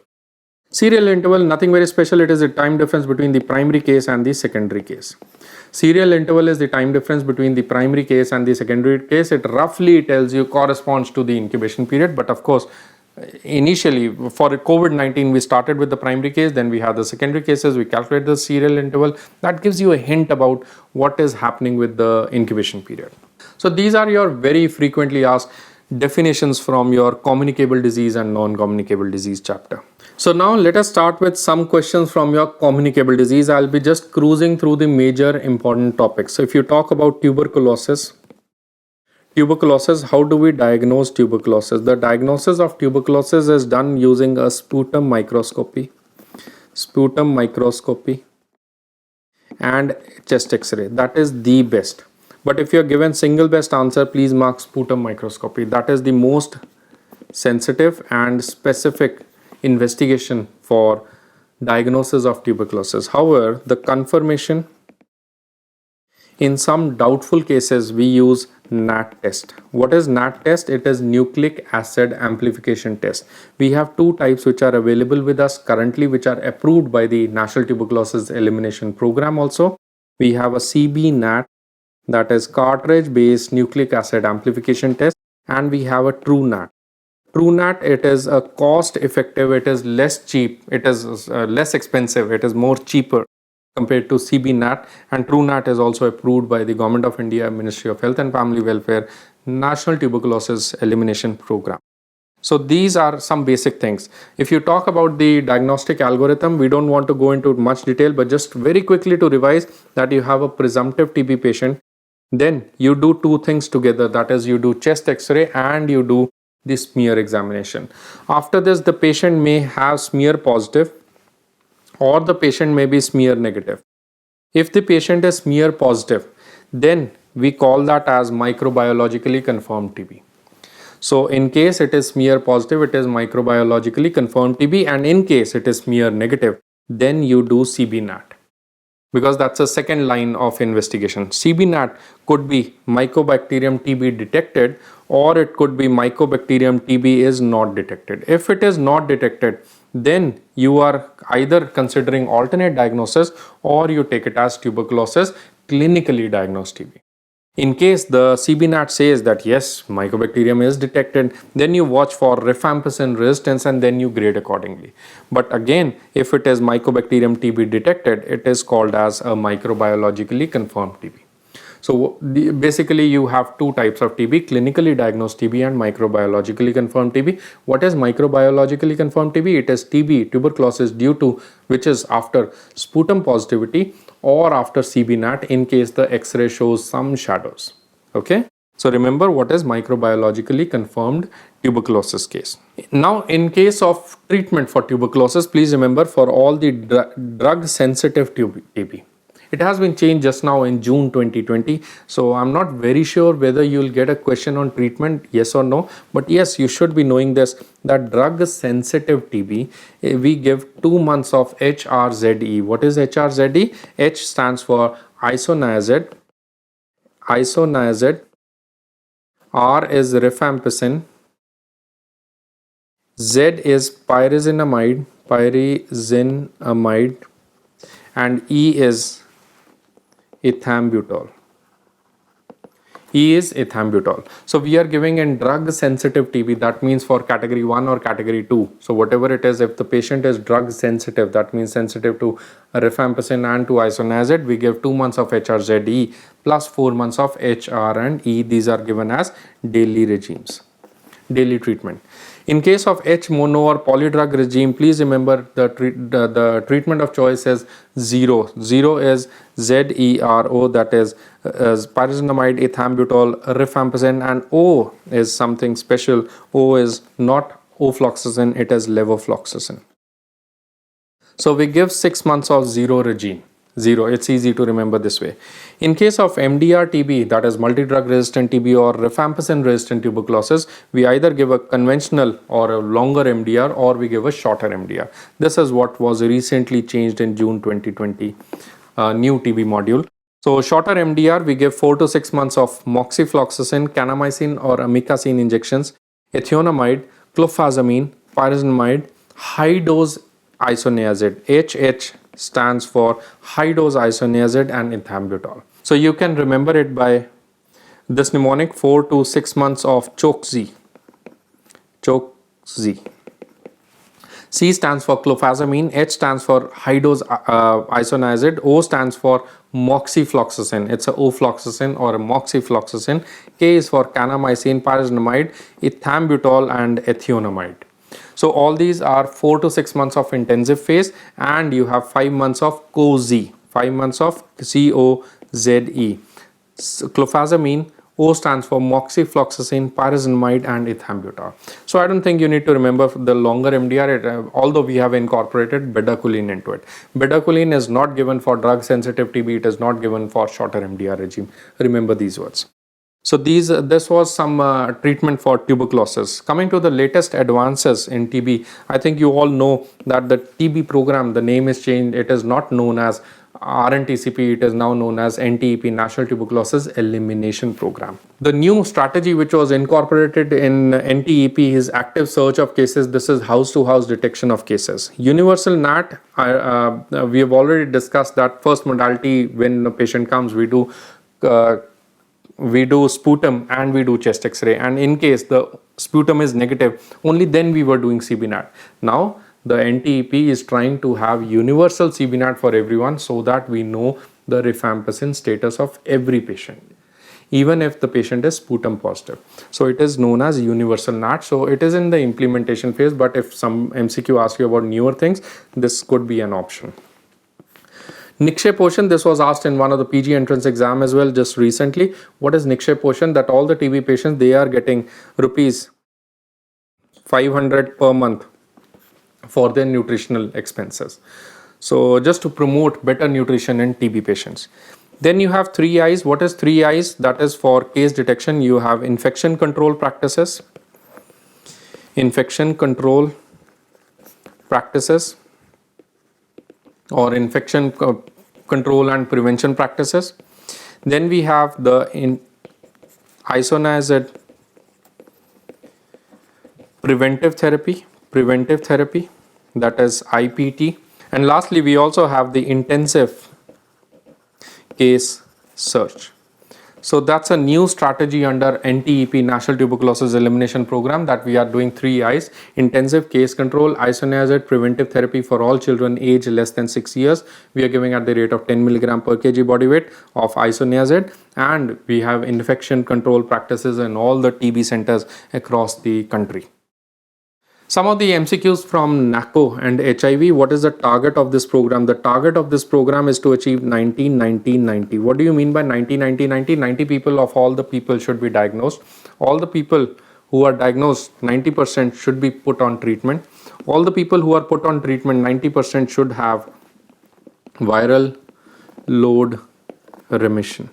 Serial interval, nothing very special. It is the time difference between the primary case and the secondary case. Serial interval is the time difference between the primary case and the secondary case. It roughly tells you corresponds to the incubation period. But of course, initially for COVID-19, we started with the primary case, then we have the secondary cases, we calculate the serial interval. That gives you a hint about what is happening with the incubation period. So these are your very frequently asked definitions from your communicable disease and non-communicable disease chapter. So now let us start with some questions from your communicable disease. I'll be just cruising through the major important topics. So if you talk about tuberculosis, how do we diagnose tuberculosis? The diagnosis of tuberculosis is done using a sputum microscopy and chest x-ray. That is the best. But if you're given single best answer, please mark sputum microscopy. That is the most sensitive and specific investigation for diagnosis of tuberculosis. However, the confirmation, in some doubtful cases, we use NAT test. What is NAT test? It is nucleic acid amplification test. We have two types which are available with us currently, which are approved by the National Tuberculosis Elimination Program also. We have a CB-NAT, that is cartridge based nucleic acid amplification test, and we have a TrueNAT. TrueNAT, it is a cost effective, it is less cheap, it is less expensive, it is more cheaper compared to CB-NAT, and TrueNAT is also approved by the Government of India, Ministry of Health and Family Welfare, National Tuberculosis Elimination Program. So these are some basic things. If you talk about the diagnostic algorithm, we don't want to go into much detail, but just very quickly to revise that you have a presumptive TB patient, then you do two things together, that is you do chest x-ray and you do the smear examination. After this, the patient may have smear positive or the patient may be smear negative. If the patient is smear positive, then we call that as microbiologically confirmed TB. So in case it is smear positive, it is microbiologically confirmed TB, and in case it is smear negative, then you do CB-NAT, because that's a second line of investigation. CB-NAT could be Mycobacterium TB detected, or it could be Mycobacterium TB is not detected. If it is not detected, then you are either considering alternate diagnosis or you take it as tuberculosis, clinically diagnosed TB. In case the CB-NAT says that yes, Mycobacterium is detected, then you watch for rifampicin resistance and then you grade accordingly. But again, if it is Mycobacterium TB detected, it is called as a microbiologically confirmed TB. So basically you have two types of TB, clinically diagnosed TB and microbiologically confirmed TB. What is microbiologically confirmed TB? It is TB, tuberculosis due to which is after sputum positivity or after CB-NAT in case the X-ray shows some shadows. Okay. So remember what is microbiologically confirmed tuberculosis case. Now in case of treatment for tuberculosis, please remember for all the drug sensitive TB. It has been changed just now in June 2020. So I'm not very sure whether you'll get a question on treatment, yes or no. But yes, you should be knowing this, that drug sensitive TB, we give 2 months of HRZE. What is HRZE? H stands for isoniazid. R is rifampicin. Z is pyrazinamide, and E is ethambutol. E is ethambutol. So we are giving in drug sensitive TB, that means for category 1 or category 2. So whatever it is, if the patient is drug sensitive, that means sensitive to rifampicin and to isoniazid, we give 2 months of HRZE plus 4 months of HR and E. These are given as daily regimes, daily treatment. In case of H mono or polydrug regime, please remember the treatment of choice is 0. 0 is ZERO, that is pyrazinamide, ethambutol, rifampicin, and O is something special. O is not ofloxacin, it is levofloxacin. So we give 6 months of 0 regime. 0, it's easy to remember this way. In case of MDR TB, that is multi-drug resistant TB or rifampicin resistant tuberculosis, we either give a conventional or a longer MDR, or we give a shorter MDR. This is what was recently changed in June 2020, new TB module. So shorter MDR, we give 4 to 6 months of moxifloxacin, kanamycin or amikacin injections, ethionamide, clofazimine, pyrazinamide, high dose isoniazid. HH stands for high dose isoniazid and ethambutol. So you can remember it by this mnemonic: 4 to 6 months of Choksi. C stands for clofazimine, H stands for high dose isoniazid, O stands for moxifloxacin. It's a ofloxacin or a moxifloxacin. K is for kanamycin, pyrazinamide, ethambutol and ethionamide. So all these are 4 to 6 months of intensive phase, and you have 5 months of COZE, 5 months of COZE. So clofazimine, O stands for moxifloxacin, pyrazinamide and ethambutol. So I don't think you need to remember the longer MDR, although we have incorporated bedaquiline into it. Bedaquiline is not given for drug sensitive TB, it is not given for shorter MDR regime. Remember these words. So this was some treatment for tuberculosis. Coming to the latest advances in TB, I think you all know that the TB program, the name is changed. It is not known as RNTCP, it is now known as NTEP, National Tuberculosis Elimination Program. The new strategy which was incorporated in NTEP is active search of cases. This is house-to-house detection of cases. Universal NAT, we have already discussed that first modality. When a patient comes, we do sputum and we do chest x-ray, and in case the sputum is negative, only then we were doing CBNAT. Now the NTEP is trying to have universal CBNAT for everyone, so that we know the rifampicin status of every patient, even if the patient is sputum positive. So it is known as universal NAT. So it is in the implementation phase, but if some MCQ asks you about newer things, this could be an option. Nikshay Poshan, this was asked in one of the PG entrance exam as well just recently. What is Nikshay Poshan? That all the TB patients, they are getting rupees 500 per month for their nutritional expenses. So just to promote better nutrition in TB patients. Then you have 3 I's. What is 3 I's? That is for case detection. You have infection control practices, or infection control and prevention practices. Then we have the isoniazid preventive therapy, that is IPT. And lastly, we also have the intensive case search. So that's a new strategy under NTEP, National Tuberculosis Elimination Program, that we are doing 3 I's: intensive case control, isoniazid preventive therapy for all children aged less than 6 years. We are giving at the rate of 10 milligram per kg body weight of isoniazid, and we have infection control practices in all the TB centers across the country. Some of the MCQs from NACO and HIV. What is the target of this program? The target of this program is to achieve 90-90-90. What do you mean by 90-90-90? 90 people of all the people should be diagnosed. All the people who are diagnosed, 90% should be put on treatment. All the people who are put on treatment, 90% should have viral load remission.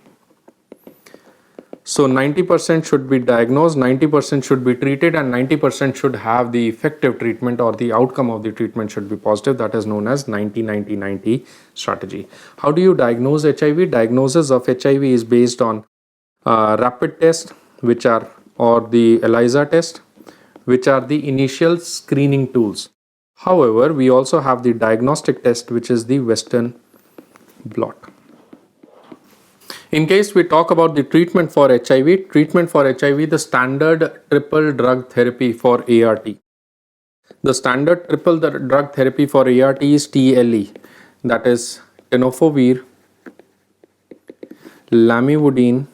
So 90% should be diagnosed, 90% should be treated, and 90% should have the effective treatment, or the outcome of the treatment should be positive. That is known as 90-90-90 strategy. How do you diagnose HIV? Diagnosis of HIV is based on rapid test, or the ELISA test, which are the initial screening tools. However, we also have the diagnostic test, which is the Western blot. In case we talk about the treatment for HIV, the standard triple drug therapy for ART. The standard triple drug therapy for ART is TLE, that is tenofovir, lamivudine,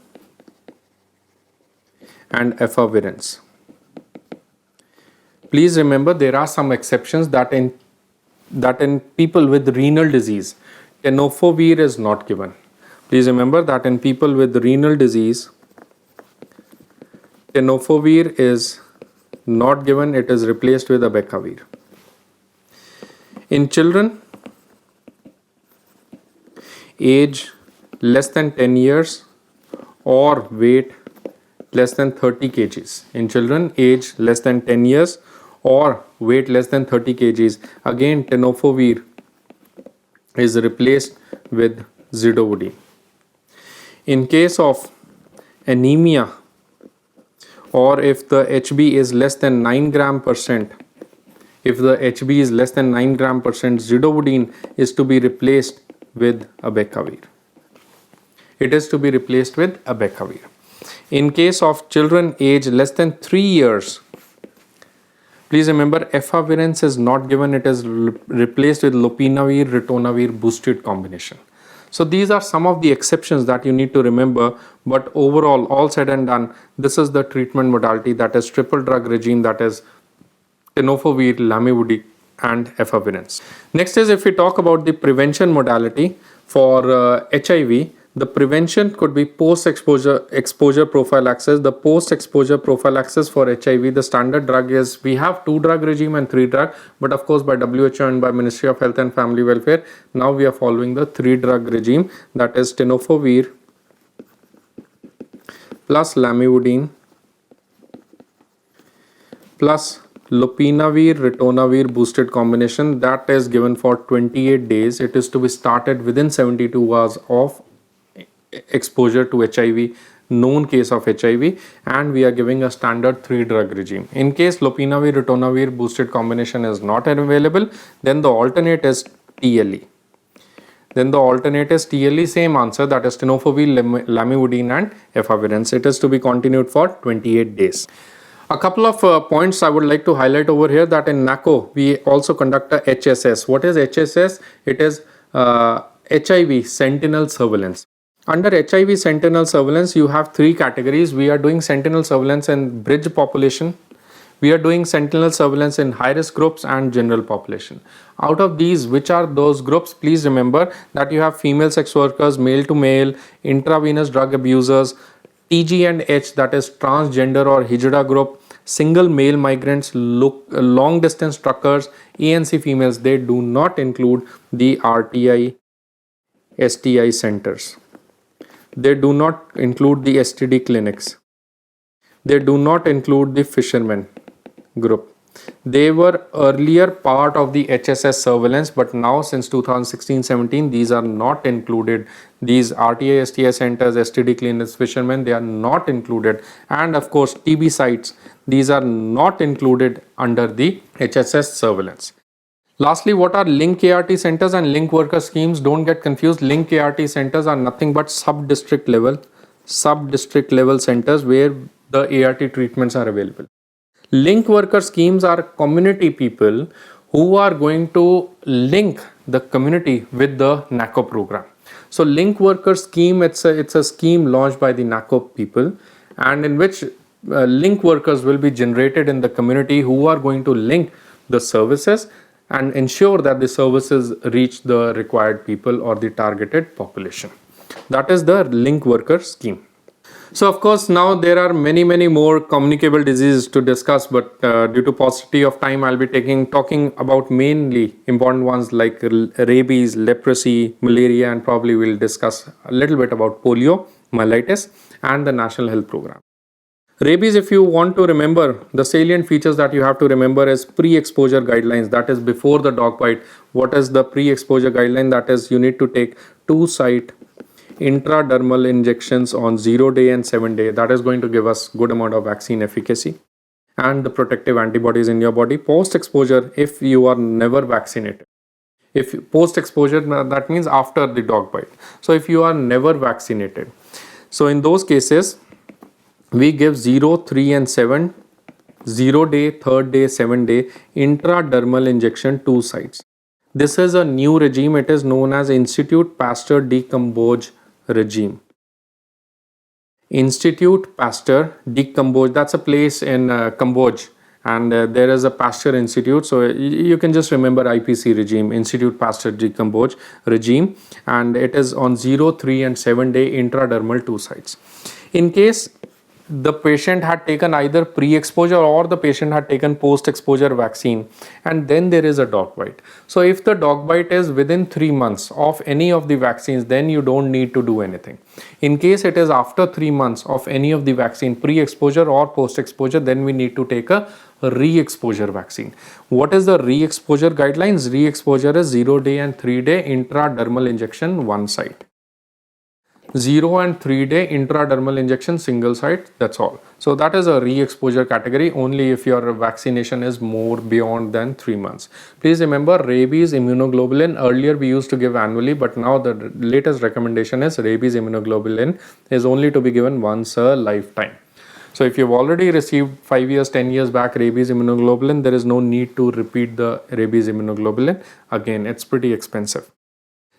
and efavirenz. Please remember there are some exceptions that in people with renal disease, tenofovir is not given. Please remember that in people with renal disease, tenofovir is not given, it is replaced with abacavir. In children, age less than 10 years or weight less than 30 kgs. In children, age less than 10 years or weight less than 30 kgs. Again, tenofovir is replaced with zidovudine. In case of anemia, or if the HB is less than 9 gram percent, zidovudine is to be replaced with abacavir. It is to be replaced with abacavir. In case of children age less than 3 years, please remember efavirenz is not given, it is replaced with lopinavir ritonavir boosted combination. So these are some of the exceptions that you need to remember, but overall, all said and done, this is the treatment modality, that is triple drug regime, that is tenofovir, lamivudine, and efavirenz. Next is, if we talk about the prevention modality for HIV, the prevention could be post-exposure prophylaxis. The post-exposure prophylaxis for HIV, the standard drug is, we have 2-drug regime and 3-drug, but of course by WHO and by Ministry of Health and Family Welfare, now we are following the 3-drug regime, that is tenofovir plus lamivudine plus lopinavir ritonavir boosted combination, that is given for 28 days. It is to be started within 72 hours of exposure to HIV, known case of HIV, and we are giving a standard 3-drug regime. In case lopinavir ritonavir boosted combination is not available, then the alternate is TLE. Same answer, that is tenofovir, lamivudine, and efavirenz. It is to be continued for 28 days. A couple of points I would like to highlight over here, that in NACO we also conduct a HSS. What is HSS? It is HIV sentinel surveillance. Under HIV sentinel surveillance, you have 3 categories. We are doing sentinel surveillance in bridge population. We are doing sentinel surveillance in high-risk groups and general population. Out of these, which are those groups? Please remember that you have female sex workers, male to male, intravenous drug abusers, TG and H, that is transgender or hijra group, single male migrants, long distance truckers, ANC females. They do not include the RTI, STI centers. They do not include the STD clinics. They do not include the fishermen group. They were earlier part of the HSS surveillance, but now since 2016-17, these are not included. These RTI, STI centers, STD clinics, fishermen, they are not included. And of course, TB sites, these are not included under the HSS surveillance. Lastly, what are link ART centers and link worker schemes? Don't get confused. Link ART centers are nothing but sub-district level centers where the ART treatments are available. Link worker schemes are community people who are going to link the community with the NACO program. So link worker scheme, it's a scheme launched by the NACO people, and in which link workers will be generated in the community who are going to link the services and ensure that the services reach the required people or the targeted population. That is the link worker scheme. So of course now there are many more communicable diseases to discuss, but due to paucity of time, I'll be talking about mainly important ones like rabies, leprosy, malaria, and probably we'll discuss a little bit about polio, myelitis, and the National Health Program. Rabies, if you want to remember, the salient features that you have to remember is pre-exposure guidelines, that is before the dog bite. What is the pre-exposure guideline? That is, you need to take 2 site intradermal injections on 0 day and 7 day. That is going to give us good amount of vaccine efficacy. and the protective antibodies in your body. Post exposure, if you are never vaccinated, if post exposure, that means after the dog bite. So if you are never vaccinated, so in those cases we give 0, 3 and 7, 0 day, 3rd day, 7 day intradermal injection 2 sites. This is a new regime. It is known as Institute Pasteur de Cambodge regime. Institute Pasteur de Cambodge, that's a place in Cambodge, and there is a Pasteur Institute. So you can just remember IPC regime, Institute Pasteur de Cambodge regime, and it is on 0, 3 and 7 day intradermal 2 sites. In case the patient had taken either pre-exposure or the patient had taken post-exposure vaccine, and then there is a dog bite. So if the dog bite is within 3 months of any of the vaccines, then you don't need to do anything. In case it is after 3 months of any of the vaccine, pre-exposure or post-exposure, then we need to take a re-exposure vaccine. What is the re-exposure guidelines? Re-exposure is 0 day and 3 day intradermal injection 1 site. 0 and 3 day intradermal injection single site, that's all. So that is a re-exposure category only if your vaccination is more beyond than 3 months. Please remember, rabies immunoglobulin, earlier we used to give annually, but now the latest recommendation is rabies immunoglobulin is only to be given once a lifetime. So if you've already received 5 years, 10 years back rabies immunoglobulin, there is no need to repeat the rabies immunoglobulin again. It's pretty expensive.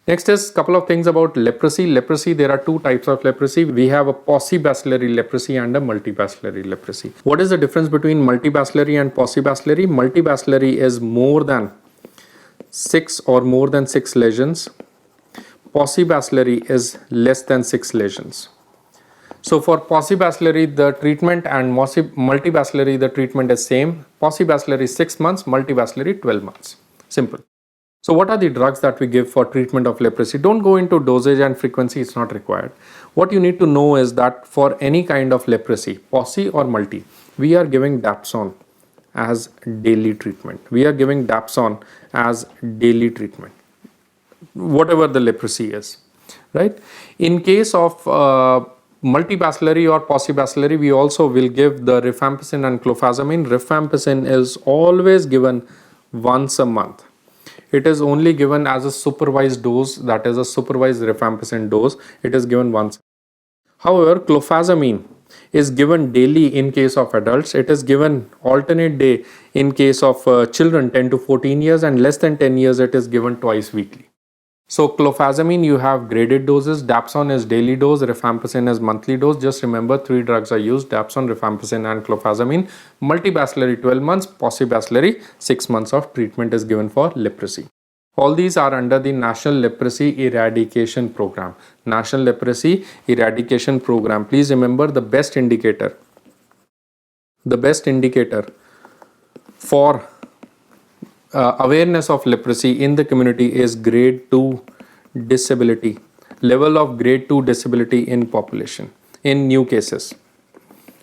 Next is a couple of things about leprosy. Leprosy, there are 2 types of leprosy. We have a paucibacillary leprosy and a multibacillary leprosy. What is the difference between multibacillary and paucibacillary? Multibacillary is more than 6 or more than 6 lesions. Paucibacillary is less than 6 lesions. So for paucibacillary, the treatment, and multibacillary, the treatment is same. Paucibacillary 6 months, multibacillary 12 months. Simple. So what are the drugs that we give for treatment of leprosy? Don't go into dosage and frequency, it's not required. What you need to know is that for any kind of leprosy, pauci or multi, we are giving Dapsone as daily treatment. We are giving Dapsone as daily treatment, whatever the leprosy is, right? In case of multibacillary or paucibacillary, we also will give the rifampicin and clofazimine. Rifampicin is always given once a month. It is only given as a supervised dose, that is a supervised rifampicin dose. It is given once. However, clofazimine is given daily in case of adults. It is given alternate day in case of children 10 to 14 years, and less than 10 years it is given twice weekly. So clofazimine, you have graded doses. Dapsone is daily dose, rifampicin is monthly dose. Just remember, 3 drugs are used: Dapsone, rifampicin and clofazimine. Multibacillary 12 months, paucibacillary 6 months of treatment is given for leprosy. All these are under the National Leprosy Eradication Program. National Leprosy Eradication Program. Please remember, the best indicator for awareness of leprosy in the community is grade 2 disability, level of grade 2 disability in population, in new cases.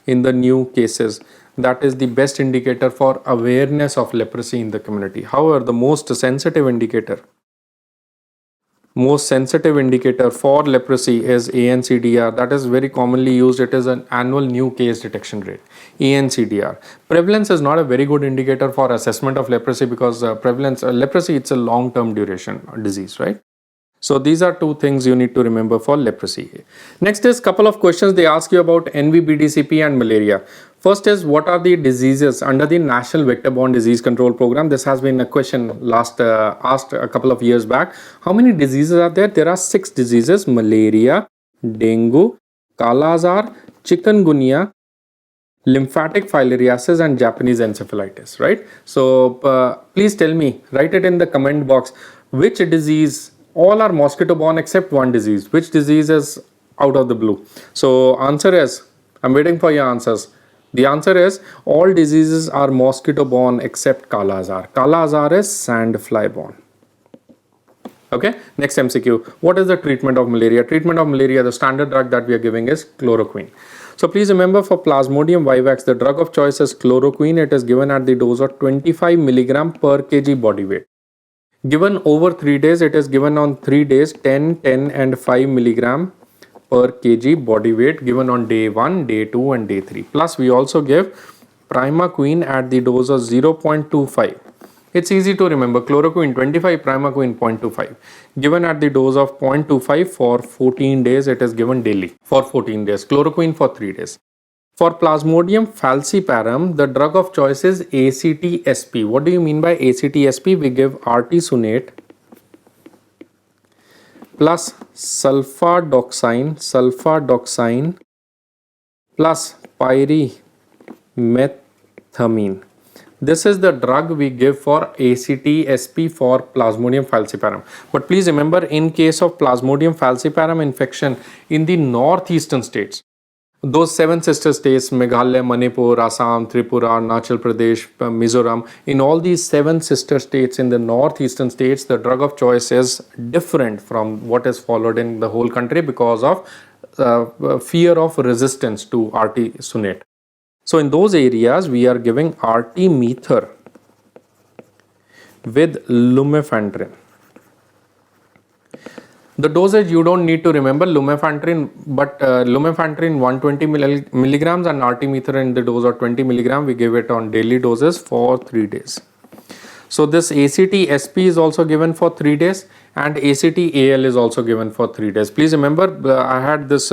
In the new cases, that is the best indicator for awareness of leprosy in the community. However, the most sensitive indicator for leprosy is ANCDR. That is very commonly used. It is an annual new case detection rate, ANCDR. Prevalence is not a very good indicator for assessment of leprosy, because leprosy, it's a long-term duration disease, right? So these are 2 things you need to remember for leprosy. Next is couple of questions they ask you about NVBDCP and malaria. First is, what are the diseases under the National Vector-Borne Disease Control Program? This has been a question asked a couple of years back. How many diseases are there? There are 6 diseases: malaria, dengue, Kala Azar, chikungunya, lymphatic filariasis and Japanese encephalitis, right? So please tell me, write it in the comment box, which disease, all are mosquito borne except one disease. Which disease is out of the blue? So answer is, I'm waiting for your answers. The answer is, all diseases are mosquito borne except Kala Azar. Kala Azar is sandfly borne. Okay, next MCQ. What is the treatment of malaria? Treatment of malaria, the standard drug that we are giving is chloroquine. So please remember, for Plasmodium vivax, the drug of choice is chloroquine. It is given at the dose of 25 milligram per kg body weight. Given over 3 days, it is given on 3 days, 10, 10 and 5 milligram per kg body weight, given on day 1, day 2 and day 3. Plus we also give primaquine at the dose of 0.25. It's easy to remember, chloroquine 25, primaquine 0.25. Given at the dose of 0.25 for 14 days, it is given daily for 14 days. Chloroquine for 3 days. For Plasmodium falciparum, the drug of choice is ACT-SP. What do you mean by ACT-SP? We give artesunate plus sulfadoxine plus pyrimethamine. This is the drug we give for ACT-SP for Plasmodium falciparum. But please remember, in case of Plasmodium falciparum infection in the northeastern states, those 7 sister states, Meghalaya, Manipur, Assam, Tripura, Arunachal Pradesh, Mizoram, in all these 7 sister states in the northeastern states, the drug of choice is different from what is followed in the whole country because of fear of resistance to artesunate. So in those areas, we are giving artemether with lumefantrine. The dosage you don't need to remember, lumefantrine, but lumefantrine 120 milligrams and artemether in the dose of 20 milligram, we give it on daily doses for 3 days. So this ACT-SP is also given for 3 days and ACT-AL is also given for 3 days. Please remember, I had this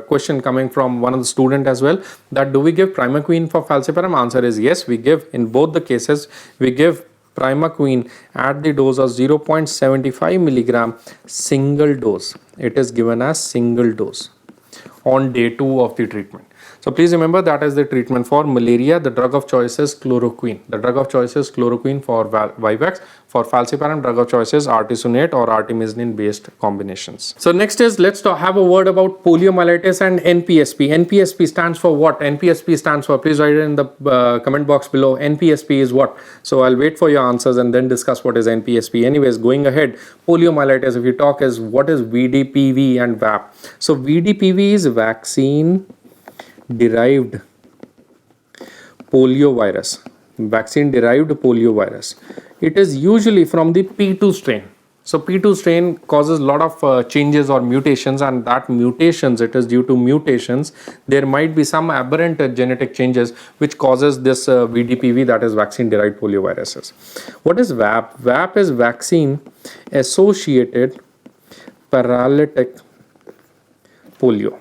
question coming from one of the student as well, that do we give primaquine for falciparum? Answer is yes, we give. In both the cases, we give primaquine at the dose of 0.75 milligram single dose. It is given as single dose on day 2 of the treatment. So please remember, that is the treatment for malaria. The drug of choice is chloroquine. The drug of choice is chloroquine for Vivax. For falciparum, drug of choice is artesunate or artemisinin based combinations. So next is, let's have a word about poliomyelitis and NPSP. NPSP stands for what? NPSP stands for, please write it in the comment box below. NPSP is what? So I'll wait for your answers and then discuss what is NPSP. Anyways, going ahead, poliomyelitis, if you talk, is what is VDPV and VAP. So VDPV is vaccine derived poliovirus. Vaccine derived poliovirus. It is usually from the P2 strain. So P2 strain causes a lot of changes or mutations, and that mutations, it is due to mutations. There might be some aberrant genetic changes which causes this VDPV, that is vaccine derived polioviruses. What is VAP? VAP is vaccine associated paralytic polio.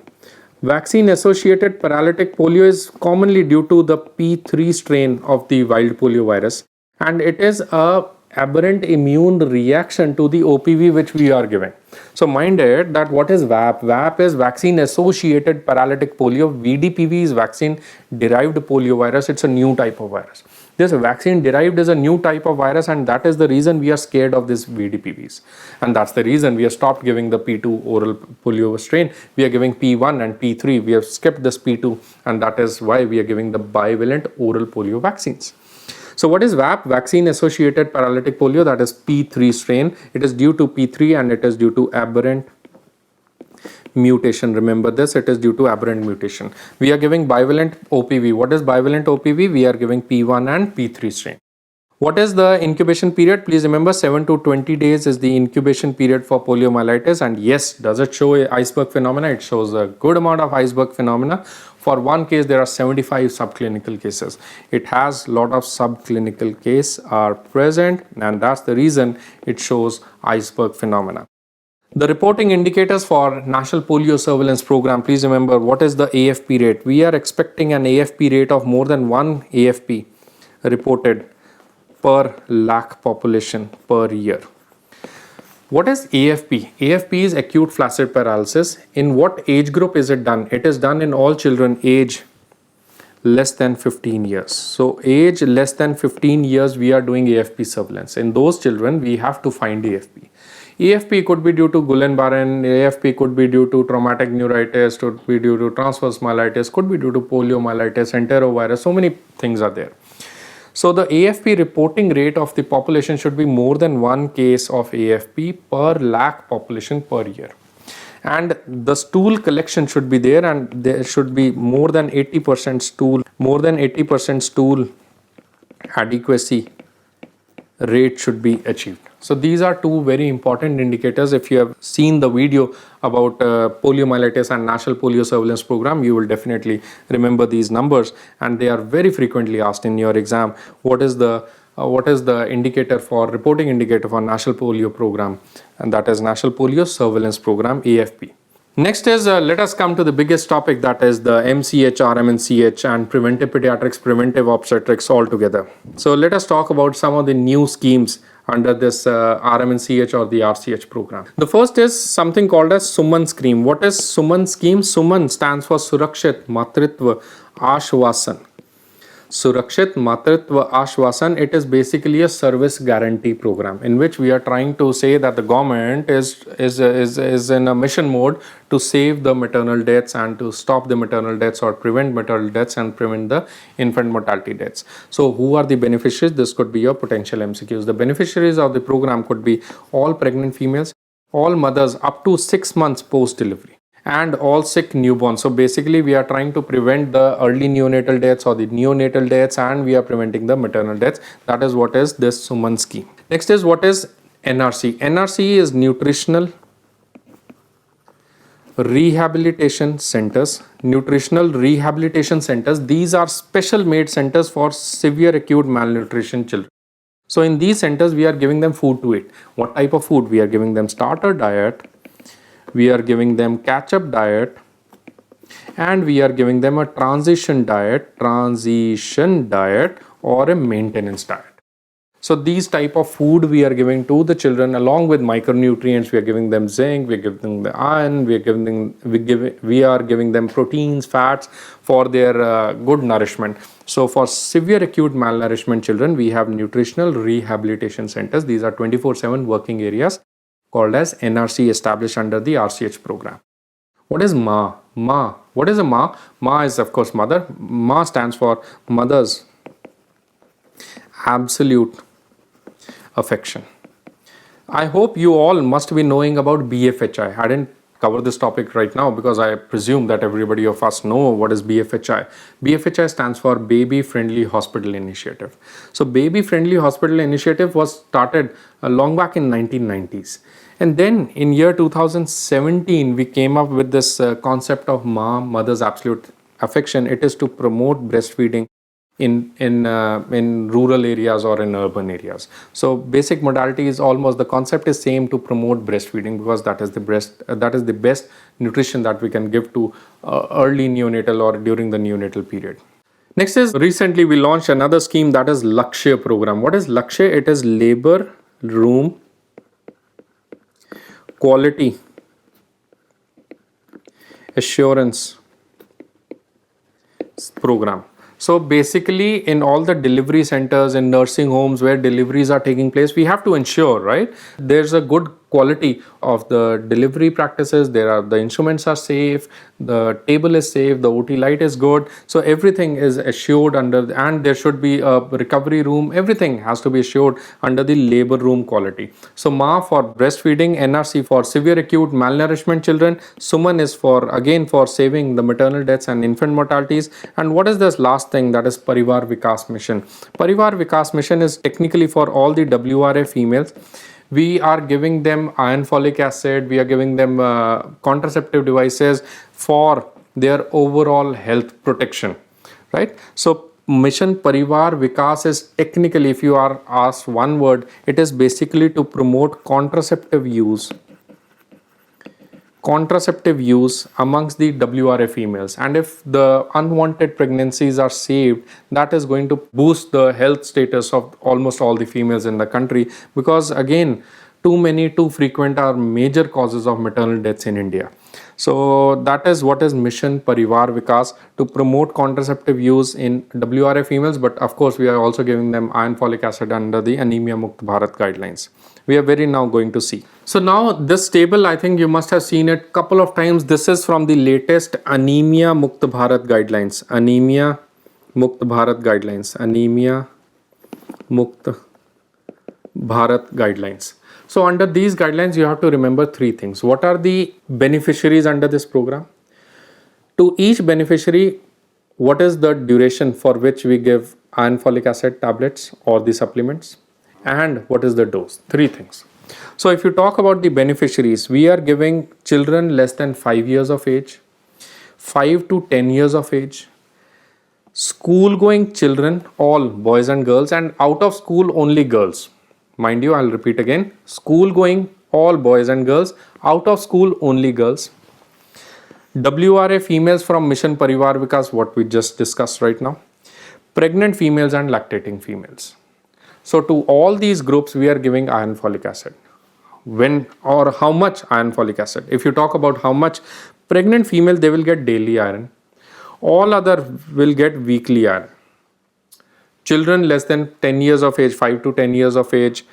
Vaccine associated paralytic polio is commonly due to the P3 strain of the wild poliovirus, and it is a aberrant immune reaction to the OPV which we are giving. So mind it that what is VAP? VAP is vaccine associated paralytic polio. VDPV is vaccine derived poliovirus. It's a new type of virus. This vaccine derived is a new type of virus, and that is the reason we are scared of this VDPVs. And that's the reason we have stopped giving the P2 oral polio strain. We are giving P1 and P3. We have skipped this P2, and that is why we are giving the bivalent oral polio vaccines. So what is VAP? Vaccine associated paralytic polio, that is P3 strain. It is due to P3 and it is due to aberrant mutation. Remember this, it is due to aberrant mutation. We are giving bivalent OPV. What is bivalent OPV? We are giving P1 and P3 strain. What is the incubation period? Please remember, 7 to 20 days is the incubation period for poliomyelitis. And yes, does it show a iceberg phenomena? It shows a good amount of iceberg phenomena. For one case, there are 75 subclinical cases. It has a lot of subclinical cases are present, and that's the reason it shows iceberg phenomena. The reporting indicators for National Polio Surveillance Program, please remember, what is the AFP rate? We are expecting an AFP rate of more than 1 AFP reported per lakh population per year. What is AFP? AFP is acute flaccid paralysis. In what age group is it done? It is done in all children age less than 15 years. So age less than 15 years, we are doing AFP surveillance. In those children, we have to find AFP. AFP could be due to Guillain-Barré, AFP could be due to traumatic neuritis, could be due to transverse myelitis, could be due to poliomyelitis, enterovirus, so many things are there. So the AFP reporting rate of the population should be more than 1 case of AFP per lakh population per year. And the stool collection should be there, and there should be more than 80% stool adequacy rate should be achieved. So these are two very important indicators. If you have seen the video about poliomyelitis and National Polio Surveillance Program, you will definitely remember these numbers, and they are very frequently asked in your exam. What is the indicator for reporting indicator for National Polio Program? And that is National Polio Surveillance Program, AFP. Next is let us come to the biggest topic, that is the MCH, RMNCH and preventive pediatrics, preventive obstetrics all together. So let us talk about some of the new schemes under this RMNCH or the RCH program. The first is something called as Suman scheme. What is Suman scheme? Suman stands for Surakshit Matritva Ashvasan. Surakshit Matritva Ashvasan, it is basically a service guarantee program in which we are trying to say that the government is in a mission mode to save the maternal deaths and to stop the maternal deaths or prevent maternal deaths and prevent the infant mortality deaths. So who are the beneficiaries? This could be your potential MCQs. The beneficiaries of the program could be all pregnant females, all mothers up to 6 months post delivery, and all sick newborns. So basically we are trying to prevent the early neonatal deaths or the neonatal deaths, and we are preventing the maternal deaths. That is what is this Suman scheme. Next is what is NRC. NRC is Nutritional Rehabilitation Centers. Nutritional Rehabilitation Centers, these are special made centers for severe acute malnutrition children. So in these centers we are giving them food to eat. What type of food? We are giving them starter diet, we are giving them catch-up diet, and we are giving them a transition diet or a maintenance diet. So these type of food we are giving to the children along with micronutrients. We are giving them zinc, we are giving them the iron, we are giving them proteins, fats for their good nourishment. So for severe acute malnourishment children, we have nutritional rehabilitation centers. These are 24/7 working areas called as NRC, established under the RCH program. What is MA? MA. What is a MA? MA is of course mother. MA stands for Mother's Absolute Affection. I hope you all must be knowing about BFHI. I didn't cover this topic right now because I presume that everybody of us know what is BFHI. BFHI stands for Baby Friendly Hospital Initiative. So Baby Friendly Hospital Initiative was started long back in 1990s. And then in year 2017, we came up with this concept of MA, Mother's Absolute Affection. It is to promote breastfeeding in rural areas or in urban areas. So basic modality is almost, the concept is same, to promote breastfeeding, because that is the best nutrition that we can give to early neonatal or during the neonatal period. Next is, recently we launched another scheme, that is Lakshya program. What is Lakshya? It is Labor Room Quality Assurance program. So basically in all the delivery centers and nursing homes where deliveries are taking place, we have to ensure, right, there's a good quality of the delivery practices. The instruments are safe, the table is safe, the OT light is good. So everything is assured and there should be a recovery room. Everything has to be assured under the labor room quality. So MA for breastfeeding, NRC for severe acute malnourishment children, Suman is for saving the maternal deaths and infant mortalities. And what is this last thing? That is Parivar Vikas Mission. Parivar Vikas Mission is technically for all the WRA females. We are giving them iron folic acid, we are giving them contraceptive devices for their overall health protection, right? So Mission Parivar Vikas is technically, if you are asked one word, it is basically to promote contraceptive use amongst the WRA females. And if the unwanted pregnancies are saved, that is going to boost the health status of almost all the females in the country, because again, too frequent are major causes of maternal deaths in India. So that is what is Mission Parivar Vikas, to promote contraceptive use in WRA females. But of course, we are also giving them iron folic acid under the Anemia Mukt Bharat guidelines. We are very now going to see. So now this table, I think you must have seen it couple of times. This is from the latest Anemia Mukt Bharat guidelines. Anemia Mukt Bharat guidelines. Anemia Mukt Bharat guidelines. So under these guidelines, you have to remember three things. What are the beneficiaries under this program? To each beneficiary, what is the duration for which we give iron folic acid tablets or the supplements? and what is the dose. Three things. So if you talk about the beneficiaries, we are giving children less than 5 years of age, 5 to 10 years of age, school going children, all boys and girls, and out of school only girls. Mind you, I'll repeat again, school going all boys and girls, out of school only girls. WRA females from Mission Parivar Vikas, what we just discussed right now, pregnant females and lactating females. So to all these groups we are giving iron folic acid. When or how much iron folic acid? If you talk about how much, pregnant female, they will get daily iron, all other will get weekly iron. Children less than 10 years of age, 5 to 10 years of age,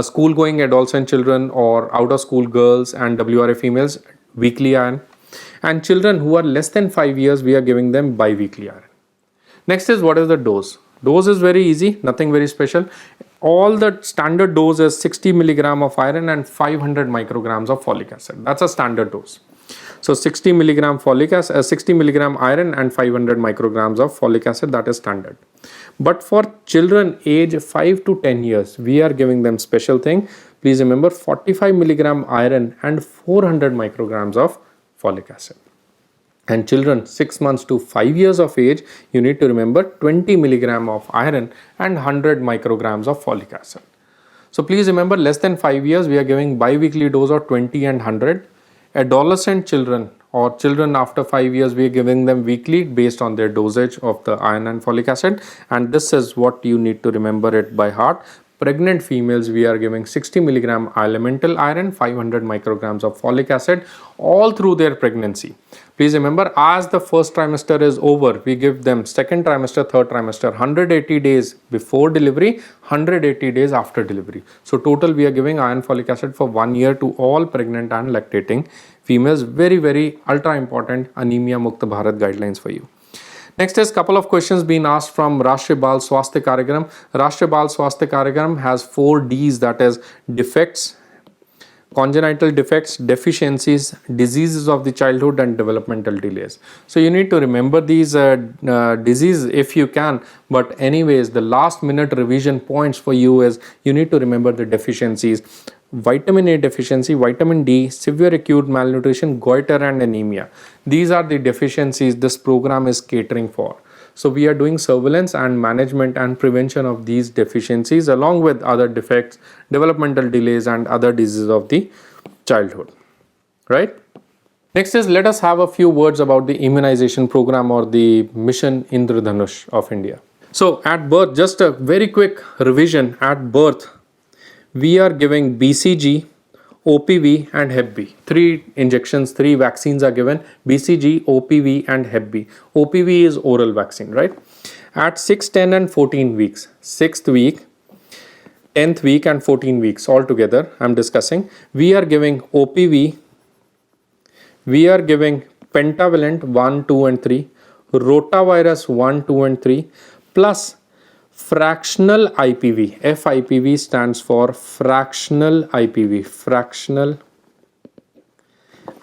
school going adolescent children or out of school girls and WRA females, weekly iron. And children who are less than 5 years, we are giving them bi-weekly iron. Next is, what is the dose? Dose is very easy, nothing very special. All the standard dose is 60 milligram of iron and 500 micrograms of folic acid. That's a standard dose. So 60 milligram folic acid, 60 milligram iron and 500 micrograms of folic acid, that is standard. But for children age 5 to 10 years, we are giving them special thing. Please remember, 45 milligram iron and 400 micrograms of folic acid. And children 6 months to 5 years of age, you need to remember 20 milligram of iron and 100 micrograms of folic acid. So please remember, less than 5 years, we are giving bi-weekly dose of 20 and 100. Adolescent children or children after 5 years, we are giving them weekly based on their dosage of the iron and folic acid. And this is what you need to remember it by heart. Pregnant females, we are giving 60 milligram elemental iron, 500 micrograms of folic acid all through their pregnancy. Please remember, as the first trimester is over, we give them second trimester, third trimester, 180 days before delivery, 180 days after delivery. So total we are giving iron folic acid for 1 year to all pregnant and lactating females. Very, very ultra important Anemia Mukta Bharat guidelines for you. Next is couple of questions being asked from Rashtriya Bal Swasthya Karyagram. Rashtriya Bal Swasthya Karyagram has 4 Ds, that is defects, congenital defects, deficiencies, diseases of the childhood and developmental delays. So you need to remember these diseases if you can, but anyways the last minute revision points for you is you need to remember the deficiencies. Vitamin A deficiency, vitamin D, severe acute malnutrition, goiter and anemia. These are the deficiencies this program is catering for. So we are doing surveillance and management and prevention of these deficiencies along with other defects, developmental delays and other diseases of the childhood, right? Next is, let us have a few words about the immunization program or the Mission Indradhanush of India. So at birth, just a very quick revision, at birth, we are giving BCG, OPV and Hep B. 3 injections, 3 vaccines are given, BCG, OPV and Hep B. OPV is oral vaccine, right? At 6, 10 and 14 weeks, 6th week, 10th week and 14 weeks altogether, I'm discussing, we are giving OPV, we are giving pentavalent 1, 2 and 3, rotavirus 1, 2 and 3, plus fractional IPV. FIPV stands for fractional IPV, fractional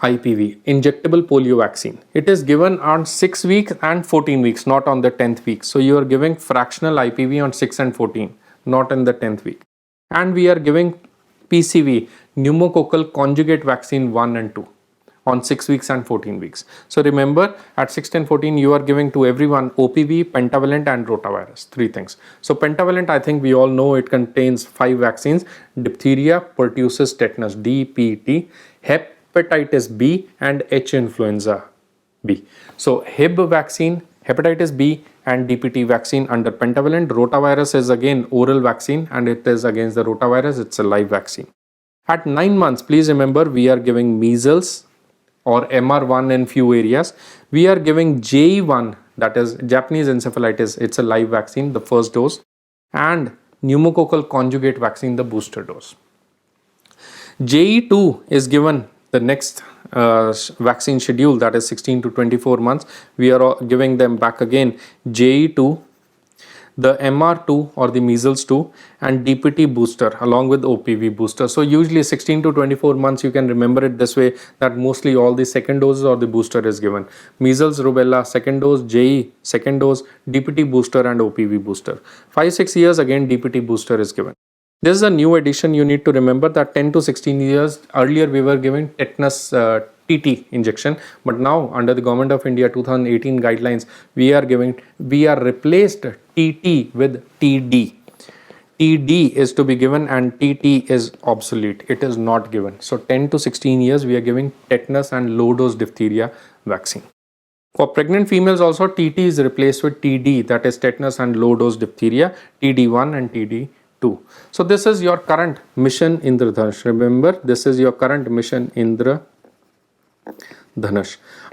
IPV, injectable polio vaccine. It is given on 6 weeks and 14 weeks, not on the 10th week. So you are giving fractional IPV on 6 and 14, not in the 10th week. And we are giving PCV, pneumococcal conjugate vaccine 1 and 2. On 6 weeks and 14 weeks. So remember, at 6 and 14, you are giving to everyone OPV, pentavalent and rotavirus, 3 things. So pentavalent, I think we all know it contains 5 vaccines: diphtheria, pertussis, tetanus, DPT, hepatitis B and H influenza B. So Hib vaccine, hepatitis B and DPT vaccine under pentavalent. Rotavirus is again oral vaccine and it is against the rotavirus, it's a live vaccine. At 9 months, please remember, we are giving measles or MR1 in few areas. We are giving JE1, that is Japanese encephalitis, it's a live vaccine, the first dose, and pneumococcal conjugate vaccine, the booster dose. JE2 is given the next vaccine schedule, that is 16 to 24 months. We are giving them back again JE2, the MR2 or the measles 2 and DPT booster along with OPV booster. So usually 16 to 24 months, you can remember it this way, that mostly all the second doses or the booster is given. Measles, rubella second dose, JE second dose, DPT booster and OPV booster. 5-6 years again DPT booster is given. This is a new addition. You need to remember that 10 to 16 years earlier we were giving tetanus TT injection, but now under the Government of India 2018 guidelines we are replaced TT with TD. TD is to be given and TT is obsolete. It is not given. So 10 to 16 years we are giving tetanus and low dose diphtheria vaccine. For pregnant females also, TT is replaced with TD, that is tetanus and low dose diphtheria, TD1 and TD2. So this is your current mission Indradhanush. Remember, this is your current mission Indradhanush.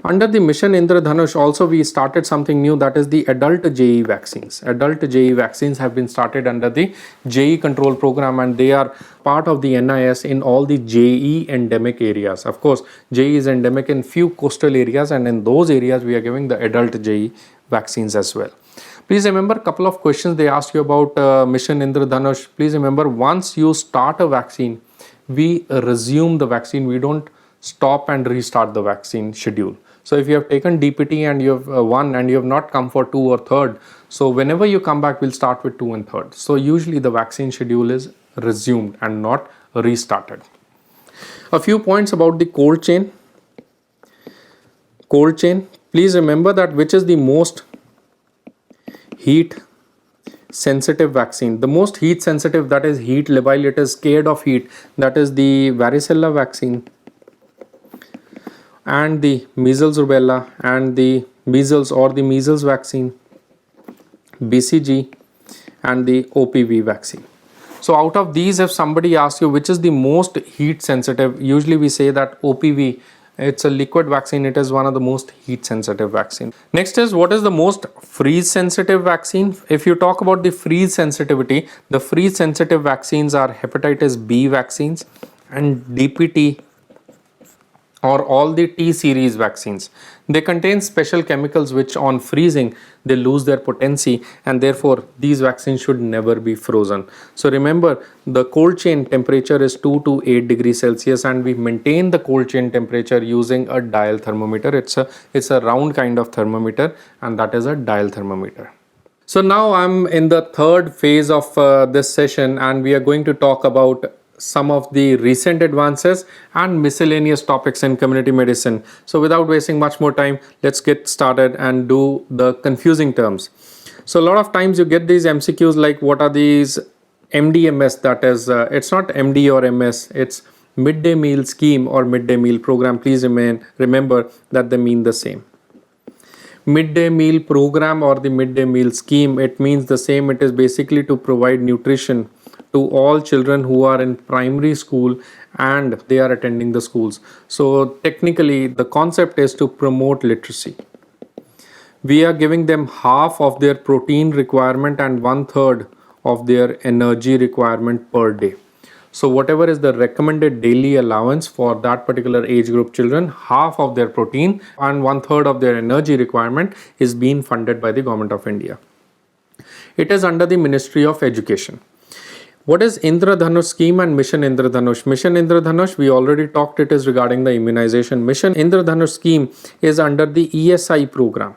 Under the mission Indradhanush also we started something new, that is the adult JE vaccines. Adult JE vaccines have been started under the JE control program and they are part of the NIS in all the JE endemic areas. Of course, JE is endemic in few coastal areas and in those areas we are giving the adult JE vaccines as well. Please remember a couple of questions they asked you about mission Indradhanush. Please remember, once you start a vaccine, we resume the vaccine. We don't stop and restart the vaccine schedule. So if you have taken DPT and you have one and you have not come for 2 or 3rd, so whenever you come back we'll start with 2 and 3rd. So usually the vaccine schedule is resumed and not restarted. A few points about the cold chain. Cold chain, please remember that which is the most heat sensitive vaccine. The most heat sensitive, that is heat labile, it is scared of heat, that is the varicella vaccine and the measles rubella and the measles or the measles vaccine, BCG and the OPV vaccine. So out of these, if somebody asks you which is the most heat sensitive, usually we say that OPV, it's a liquid vaccine, it is one of the most heat sensitive vaccine. Next is, what is the most freeze sensitive vaccine? If you talk about the freeze sensitivity, the freeze sensitive vaccines are hepatitis B vaccines and DPT or all the T series vaccines. They contain special chemicals which on freezing they lose their potency and therefore these vaccines should never be frozen. So remember, the cold chain temperature is 2 to 8 degrees Celsius and we maintain the cold chain temperature using a dial thermometer. It's a round kind of thermometer and that is a dial thermometer. So now I'm in the 3rd phase of this session and we are going to talk about some of the recent advances and miscellaneous topics in community medicine. So without wasting much more time, let's get started and do the confusing terms. So a lot of times you get these MCQs like, what are these MDMS? That is, it's not MD or MS, it's midday meal scheme or midday meal program. Please remember that they mean the same. Midday meal program or the midday meal scheme, it means the same. It is basically to provide nutrition to all children who are in primary school and they are attending the schools. So technically the concept is to promote literacy. We are giving them half of their protein requirement and 1/3 of their energy requirement per day. So whatever is the recommended daily allowance for that particular age group children, half of their protein and 1/3 of their energy requirement is being funded by the Government of India. It is under the Ministry of Education. What is Indradhanush scheme and Mission Indradhanush? Mission Indradhanush, we already talked, it is regarding the immunization. Mission Indradhanush scheme is under the ESI program.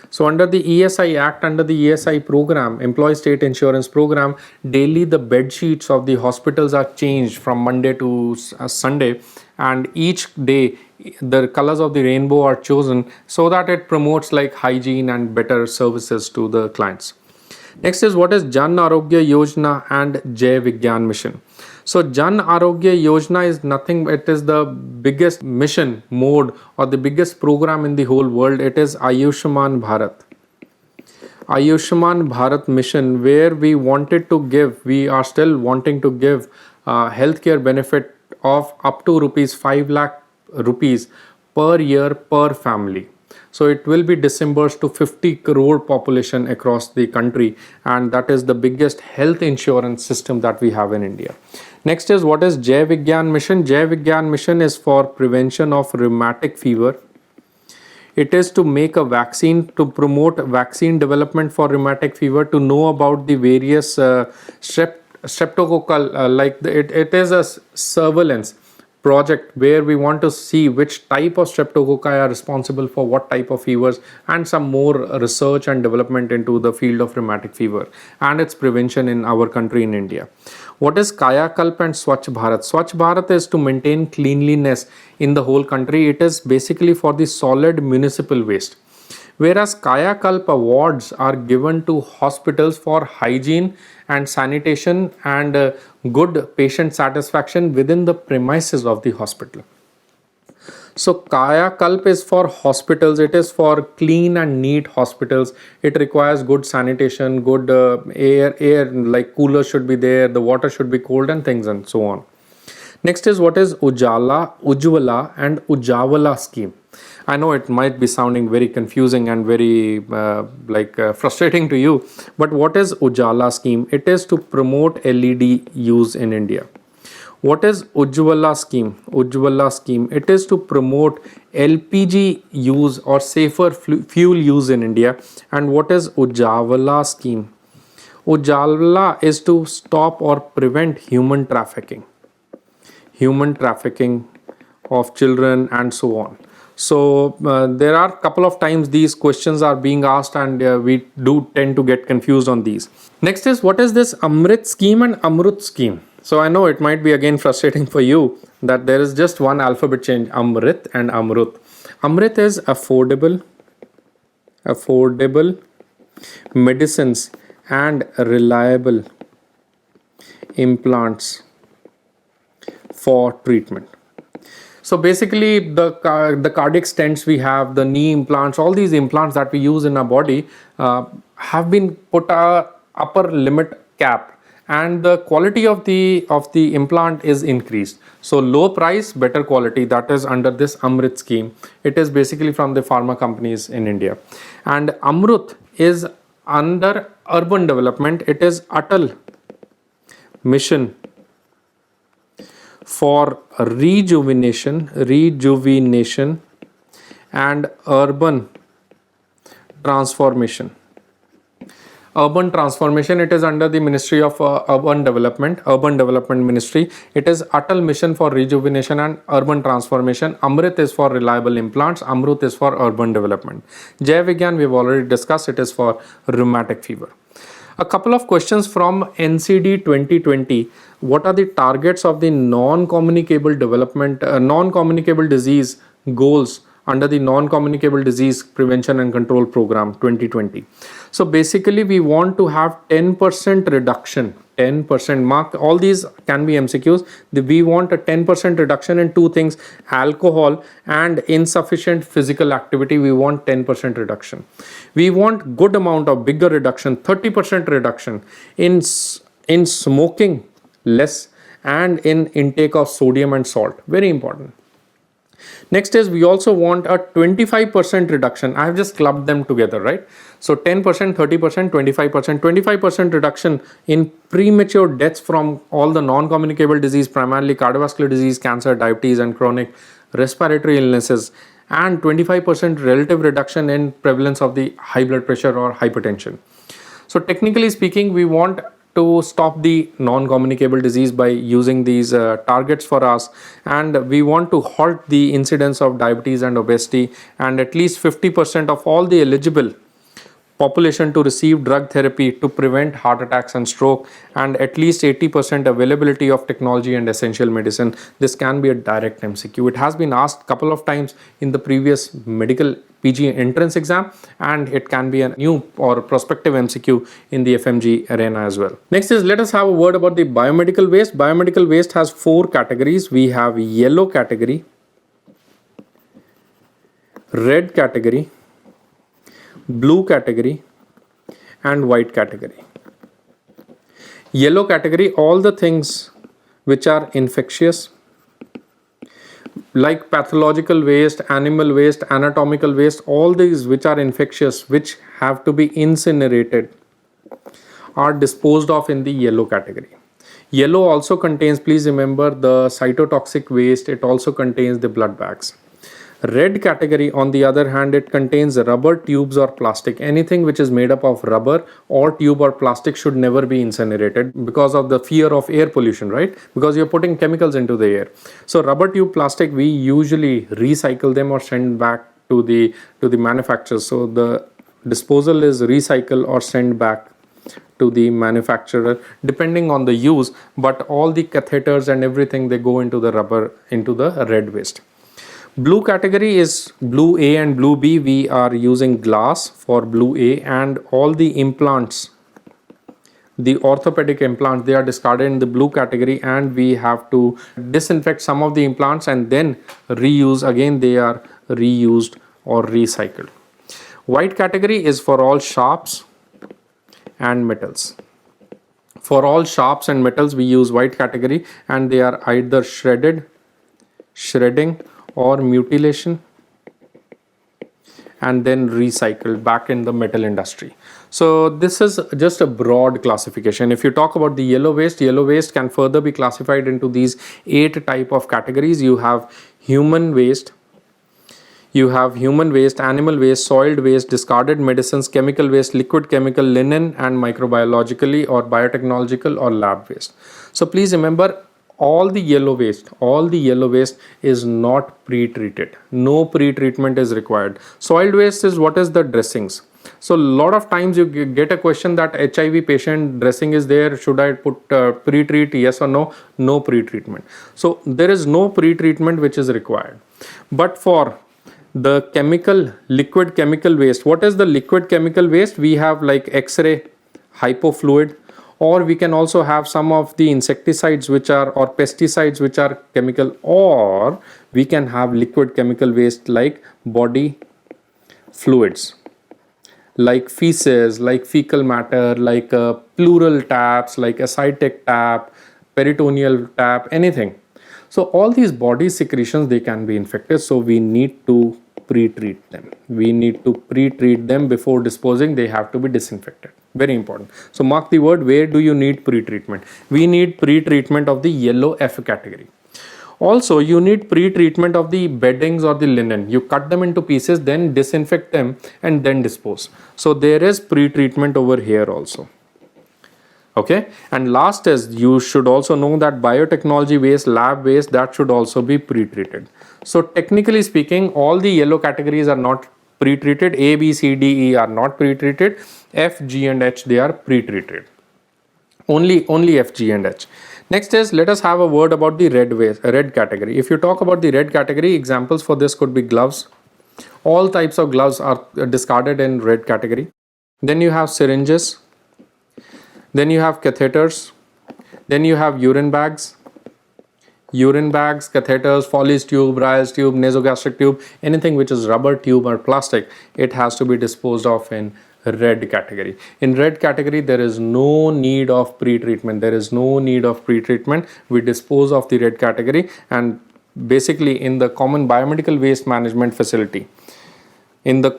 So under the ESI Act, under the ESI program, Employee State Insurance Program, daily the bed sheets of the hospitals are changed from Monday to Sunday and each day the colors of the rainbow are chosen so that it promotes like hygiene and better services to the clients. Next is, what is Jan Arogya Yojana and Jai Vigyan Mission? So Jan Arogya Yojana is nothing, it is the biggest mission mode or the biggest program in the whole world. It is Ayushman Bharat. Ayushman Bharat mission, where we are still wanting to give healthcare benefit of up to rupees 5 lakh rupees per year per family. So it will be disbursed to 50 crore population across the country and that is the biggest health insurance system that we have in India. Next is, what is Jai Vigyan Mission? Jai Vigyan Mission is for prevention of rheumatic fever. It is to make a vaccine, to promote vaccine development for rheumatic fever, to know about the various streptococcal, it is a surveillance project where we want to see which type of streptococci are responsible for what type of fevers and some more research and development into the field of rheumatic fever and its prevention in our country in India. What is Kaya Kalp and Swachh Bharat? Swachh Bharat is to maintain cleanliness in the whole country. It is basically for the solid municipal waste. Whereas Kaya Kalp awards are given to hospitals for hygiene and sanitation and good patient satisfaction within the premises of the hospital. So Kaya Kalp is for hospitals. It is for clean and neat hospitals. It requires good sanitation, good air like cooler should be there, the water should be cold and things and so on. Next is what is Ujala, Ujjwala and Ujjavala scheme. I know it might be sounding very confusing and very frustrating to you, but what is Ujjala scheme? It is to promote LED use in India. What is Ujjwala scheme? Ujjwala scheme, it is to promote LPG use or safer fuel use in India. And what is Ujjavala scheme? Ujjwala is to stop or prevent human trafficking of children and so on. So there are a couple of times these questions are being asked and we do tend to get confused on these. Next is what is this Amrit scheme and Amrut scheme? So I know it might be again frustrating for you that there is just one alphabet change, Amrit and Amrut. Amrit is affordable medicines and reliable implants for treatment. So basically the cardiac stents we have, the knee implants, all these implants that we use in our body have been put a upper limit cap, and the quality of the implant is increased. So low price, better quality, that is under this Amrit scheme. It is basically from the pharma companies in India. And Amrut is under urban development. It is Atal mission for rejuvenation and urban transformation. Urban transformation, it is under the Ministry of Urban Development Ministry. It is Atal Mission for Rejuvenation and Urban Transformation. Amrit is for reliable implants. Amrut is for urban development. Jai Vigyan we have already discussed. It is for rheumatic fever. A couple of questions from NCD 2020. What are the targets of the non-communicable disease goals under the non-communicable disease prevention and control program 2020? So basically we want to have 10% reduction, 10% mark, all these can be MCQs. We want a 10% reduction in two things, alcohol and insufficient physical activity. We want 10% reduction. We want good amount of bigger reduction, 30% reduction in smoking less and in intake of sodium and salt. Very important. Next is we also want a 25% reduction. I have just clubbed them together, right? So 10%, 30%, 25%. 25% reduction in premature deaths from all the non-communicable disease, primarily cardiovascular disease, cancer, diabetes and chronic respiratory illnesses. And 25% relative reduction in prevalence of the high blood pressure or hypertension. So technically speaking, we want to stop the non-communicable disease by using these targets for us, and we want to halt the incidence of diabetes and obesity, and at least 50% of all the eligible population to receive drug therapy to prevent heart attacks and stroke, and at least 80% availability of technology and essential medicine. This can be a direct MCQ. It has been asked a couple of times in the previous medical PG entrance exam, and it can be a new or prospective MCQ in the FMG arena as well. Next is, let us have a word about the biomedical waste. Biomedical waste has 4 categories. We have yellow category, red category, blue category and white category. Yellow category, all the things which are infectious, like pathological waste, animal waste, anatomical waste, all these which are infectious, which have to be incinerated, are disposed of in the yellow category. Yellow also contains, please remember, the cytotoxic waste. It also contains the blood bags. Red category, on the other hand, it contains rubber, tubes or plastic. Anything which is made up of rubber or tube or plastic should never be incinerated because of the fear of air pollution, right? Because you're putting chemicals into the air. So rubber, tube, plastic, we usually recycle them or send back to the manufacturers. So the disposal is recycle or send back to the manufacturer depending on the use, but all the catheters and everything, they go into the rubber, into the red waste. Blue category is blue A and blue B. We are using glass for blue A, and all the implants, the orthopedic implants, they are discarded in the blue category, and we have to disinfect some of the implants and then reuse. Again, they are reused or recycled. White category is for all sharps and metals. For all sharps and metals, we use white category, and they are either shredding or mutilation, and then recycled back in the metal industry. So this is just a broad classification. If you talk about the yellow waste can further be classified into these 8 type of categories. You have human waste, animal waste, soiled waste, discarded medicines, chemical waste, liquid chemical, linen, and microbiologically or biotechnological or lab waste. So please remember, all the yellow waste is not pre-treated. No pre-treatment is required. Soiled waste is what is the dressings. So a lot of times you get a question that HIV patient dressing is there, should I put pre-treat, yes or no? No pre-treatment. So there is no pre-treatment which is required. But for the liquid chemical waste, what is the liquid chemical waste? We have like X-ray, hypofluid, or we can also have some of the insecticides or pesticides which are chemical, or we can have liquid chemical waste like body fluids, like feces, like fecal matter, like pleural taps, like ascitic tap, peritoneal tap, anything. So all these body secretions, they can be infected. So we need to pre-treat them. We need to pre-treat them before disposing. They have to be disinfected. Very important. So mark the word, where do you need pre-treatment? We need pre-treatment of the yellow F category. Also, you need pre-treatment of the beddings or the linen. You cut them into pieces, then disinfect them and then dispose. So there is pre-treatment over here also. Okay, and last is, you should also know that biotechnology waste, lab waste, that should also be pre-treated. So technically speaking, all the yellow categories are not pre-treated. A, B, C, D, E are not pre-treated. F, G and H, they are pre-treated. Only F, G and H. Next is, let us have a word about the red category. If you talk about the red category, examples for this could be gloves. All types of gloves are discarded in red category. Then you have syringes. Then you have catheters. Then you have urine bags, catheters, Foley's tube, Ryle's tube, nasogastric tube, anything which is rubber tube or plastic, it has to be disposed of in red category. In red category, there is no need of pre-treatment. We dispose of the red category, and basically in the common biomedical waste management facility, in this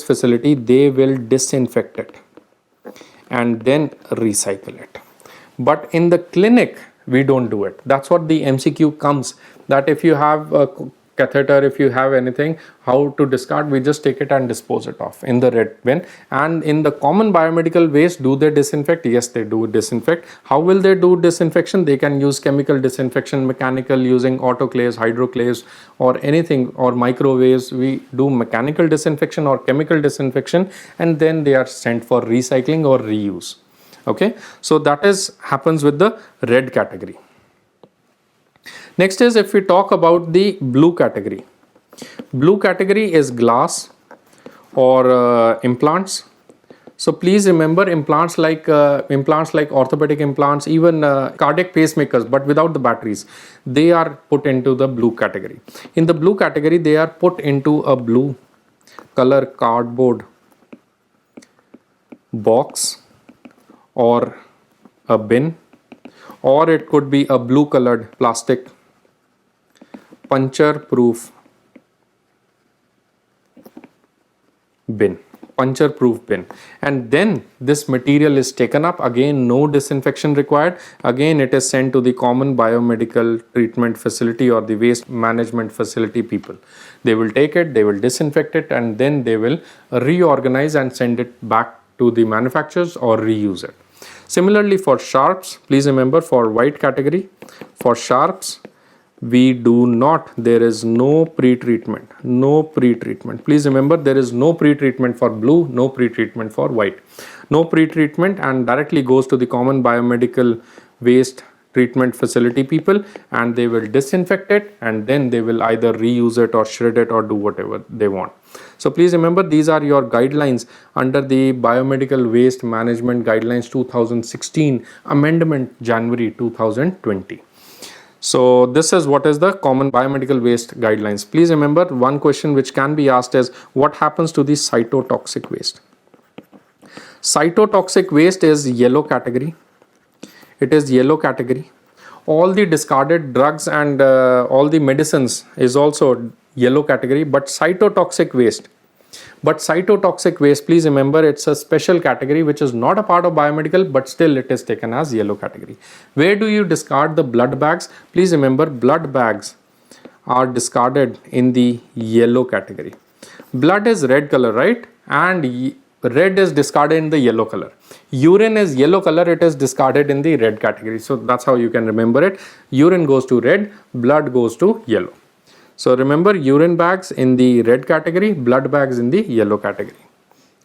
facility, they will disinfect it and then recycle it. But in the clinic, we don't do it. That's what the MCQ comes, that if you have a catheter, if you have anything, how to discard, we just take it and dispose it off in the red bin. And in the common biomedical waste, do they disinfect? Yes, they do disinfect. How will they do disinfection? They can use chemical disinfection, mechanical, using autoclaves, hydroclaves, or anything, or microwaves. We do mechanical disinfection or chemical disinfection, and then they are sent for recycling or reuse. Okay, so that happens with the red category. Next is, if we talk about the blue category. Blue category is glass or implants. So please remember, implants like orthopedic implants, even cardiac pacemakers, but without the batteries, they are put into the blue category. In the blue category, they are put into a blue color cardboard box or a bin, or it could be a blue colored plastic puncture proof bin, and then this material is taken up. Again, no disinfection required. Again, it is sent to the common biomedical treatment facility or the waste management facility people. They will take it, they will disinfect it, and then they will reorganize and send it back to the manufacturers or reuse it. Similarly for sharps, please remember, for white category, for sharps, We do not. There is no pre-treatment. No pre-treatment. Please remember, there is no pre-treatment for blue, no pre-treatment for white. No pre-treatment, and directly goes to the common biomedical waste treatment facility people, and they will disinfect it, and then they will either reuse it or shred it or do whatever they want. So please remember, these are your guidelines under the Biomedical Waste Management Guidelines 2016 amendment January 2020. So this is what is the common biomedical waste guidelines. Please remember, one question which can be asked is, what happens to the cytotoxic waste? Cytotoxic waste is yellow category. It is yellow category. All the discarded drugs and all the medicines is also yellow category, but cytotoxic waste. Please remember, it's a special category which is not a part of biomedical, but still it is taken as yellow category. Where do you discard the blood bags? Please remember, blood bags are discarded in the yellow category. Blood is red color, right? And red is discarded in the yellow color. Urine is yellow color, it is discarded in the red category. So that's how you can remember it. Urine goes to red, blood goes to yellow. So remember, urine bags in the red category, blood bags in the yellow category.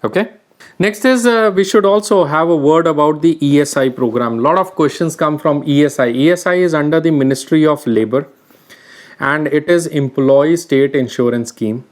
Okay. Next is we should also have a word about the ESI program. Lot of questions come from ESI. ESI is under the Ministry of Labor, and it is Employee State Insurance Scheme.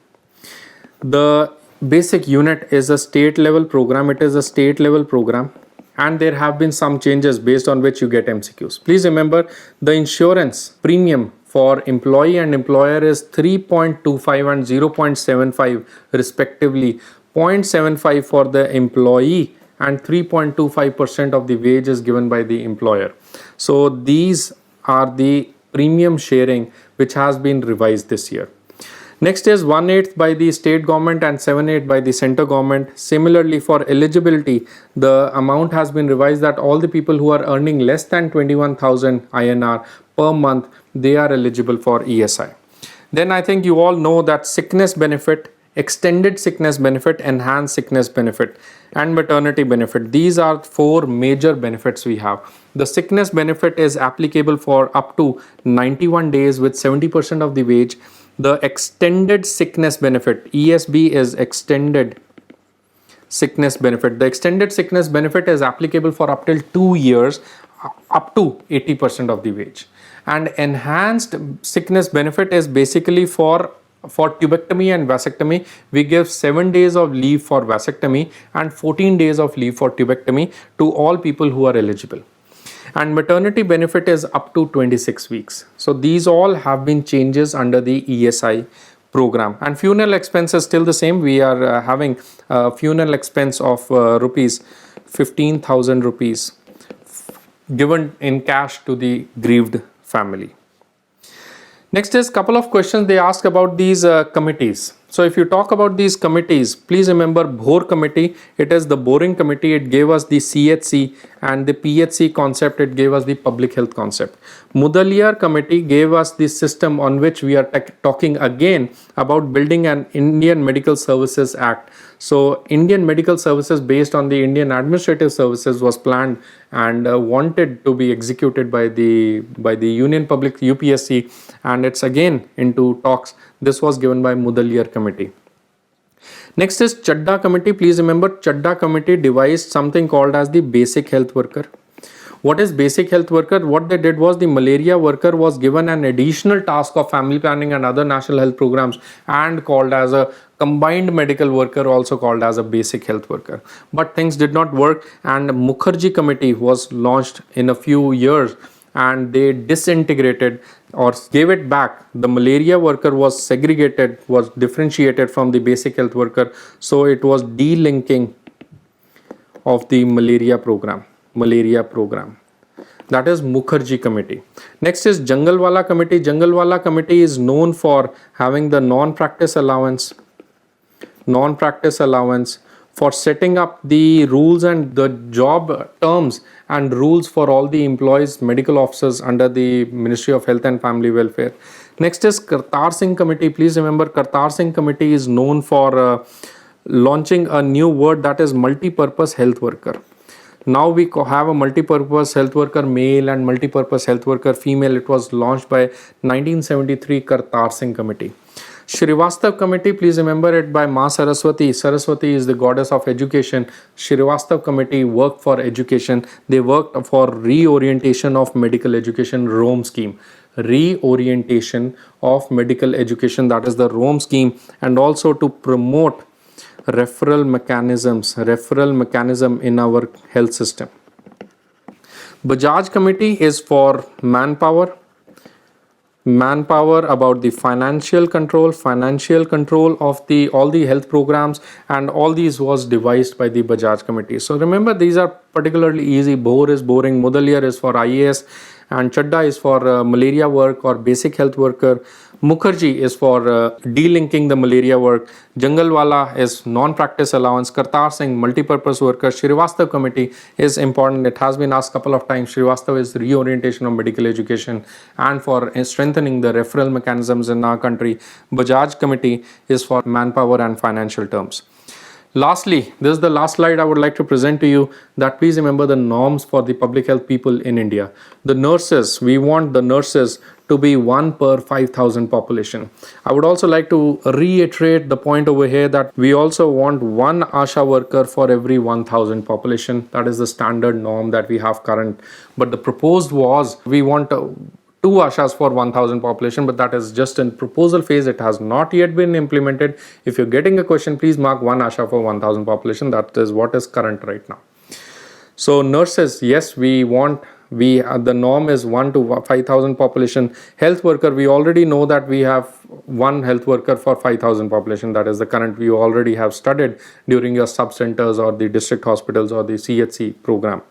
The basic unit is a state level program. It is a state level program, and there have been some changes based on which you get MCQs. Please remember, the insurance premium for employee and employer is 3.25 and 0.75 respectively. 0.75 for the employee and 3.25% of the wage is given by the employer. So these are the premium sharing which has been revised this year. Next is 1/8 by the state government and 7/8 by the center government. Similarly, for eligibility, the amount has been revised that all the people who are earning less than 21,000 INR per month, they are eligible for ESI. Then I think you all know that sickness benefit, extended sickness benefit, enhanced sickness benefit, and maternity benefit. These are 4 major benefits we have. The sickness benefit is applicable for up to 91 days with 70% of the wage. The extended sickness benefit, ESB, is extended sickness benefit. The extended sickness benefit is applicable for up till 2 years, up to 80% of the wage. And enhanced sickness benefit is basically for tubectomy and vasectomy. We give 7 days of leave for vasectomy and 14 days of leave for tubectomy to all people who are eligible. And maternity benefit is up to 26 weeks. So these all have been changes under the ESI program. And funeral expense is still the same. We are having a funeral expense of rupees 15,000 rupees given in cash to the grieved family. Next is couple of questions they ask about these committees. So if you talk about these committees, please remember BHOR committee, it is the boring committee. It gave us the CHC, and the PHC concept, it gave us the public health concept. Mudaliar committee gave us the system on which we are talking again about building an Indian Medical Services Act. So Indian Medical Services based on the Indian Administrative Services was planned and wanted to be executed by the Union Public UPSC, and it's again into talks. This was given by Mudaliar committee. Next is Chadda committee. Please remember, Chadda committee devised something called as the basic health worker. What is basic health worker? What they did was, the malaria worker was given an additional task of family planning and other national health programs and called as a combined medical worker, also called as a basic health worker. But things did not work, and Mukherjee committee was launched in a few years, and they disintegrated or gave it back. The malaria worker was segregated, was differentiated from the basic health worker. So it was delinking of the malaria program. That is Mukherjee committee. Next is Jangalwala committee. Jangalwala committee is known for having the non-practice allowance, for setting up the rules and the job terms and rules for all the employees, medical officers under the Ministry of Health and Family Welfare. Next is Kartar Singh committee. Please remember, Kartar Singh committee is known for launching a new word, that is multi-purpose health worker. Now we have a multi-purpose health worker male and multi-purpose health worker female. It was launched by 1973 Kartar Singh Committee. Srivastav Committee, please remember it by Ma Saraswati. Saraswati is the goddess of education. Srivastav Committee worked for education. They worked for reorientation of medical education, ROME scheme. Reorientation of medical education, that is the ROME scheme, and also to promote referral mechanism in our health system. Bajaj Committee is for manpower about the financial control of the all the health programs, and all these was devised by the Bajaj Committee. So remember, these are particularly easy. Bohr is boring, Mudaliar is for IAS, and Chadda is for malaria work or basic health worker. Mukherjee is for delinking the malaria work. Jangalwala is non-practice allowance. Kartar Singh, multi-purpose worker. Srivastav Committee is important. It has been asked a couple of times. Srivastav is reorientation of medical education and for strengthening the referral mechanisms in our country. Bajaj Committee is for manpower and financial terms. Lastly, this is the last slide I would like to present to you, that please remember the norms for the public health people in India. The nurses, we want the nurses to be 1 per 5,000 population. I would also like to reiterate the point over here that we also want 1 ASHA worker for every 1,000 population. That is the standard norm that we have current. But the proposed was we want 2 ASHAs for 1,000 population, but that is just in proposal phase. It has not yet been implemented. If you're getting a question, please mark 1 ASHA for 1,000 population. That is what is current right now. So nurses, yes, we want, the norm is 1 to 5,000 population. Health worker, we already know that we have 1 health worker for 5,000 population. That is the current you already have studied during your sub centers or the district hospitals or the CHC program.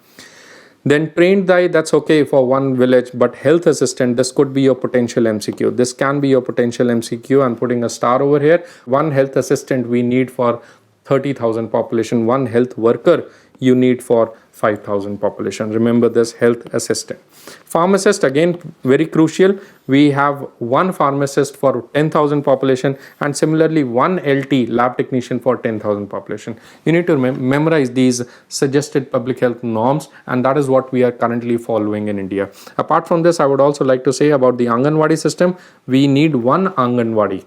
Then trained eye, that's okay for 1 village, but health assistant, this could be your potential MCQ. This can be your potential MCQ. I'm putting a star over here. 1 health assistant we need for 30,000 population. 1 health worker you need for 5,000 population. Remember this, health assistant. Pharmacist, again very crucial. We have 1 pharmacist for 10,000 population, and similarly 1 LT lab technician for 10,000 population. You need to memorize these suggested public health norms, and that is what we are currently following in India. Apart from this, I would also like to say about the Anganwadi system. We need 1 Anganwadi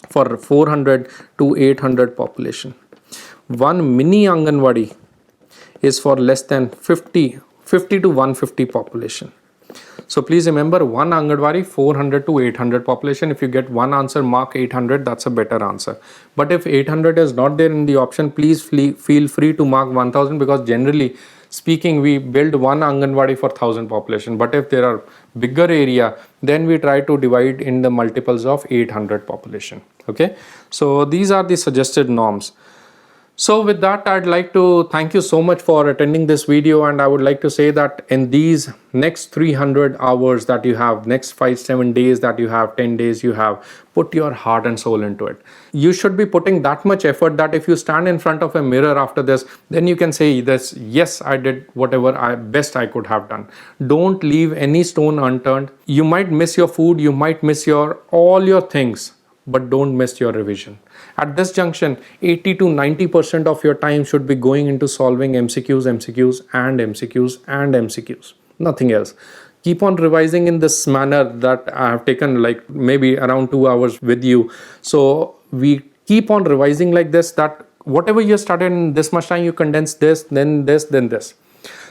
for 400 to 800 population. 1 mini Anganwadi is for less than 50 to 150 population. So please remember, 1 Anganwadi, 400 to 800 population. If you get 1 answer, mark 800. That's a better answer. But if 800 is not there in the option, please feel free to mark 1000, because generally speaking, we build 1 Anganwadi for 1000 population. But if there are bigger area, then we try to divide in the multiples of 800 population. Okay. So these are the suggested norms. So with that, I'd like to thank you so much for attending this video, and I would like to say that in these next 300 hours that you have, next 5-7 days that you have, 10 days you have, put your heart and soul into it. You should be putting that much effort that if you stand in front of a mirror after this, then you can say this, yes, I did whatever best I could have done. Don't leave any stone unturned. You might miss your food, you might miss all your things, but don't miss your revision. At this junction, 80 to 90% of your time should be going into solving MCQs, MCQs, and MCQs, and MCQs. Nothing else. Keep on revising in this manner that I have taken like maybe around 2 hours with you. So we keep on revising like this, that whatever you started in this much time, you condense this, then this, then this.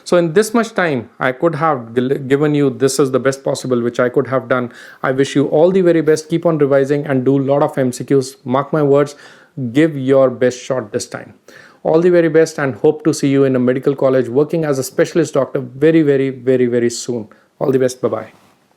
So in this much time, I could have given you, this is the best possible which I could have done. I wish you all the very best. Keep on revising and do a lot of MCQs. Mark my words, give your best shot this time. All the very best, and hope to see you in a medical college working as a specialist doctor very, very, very, very soon. All the best. Bye-bye.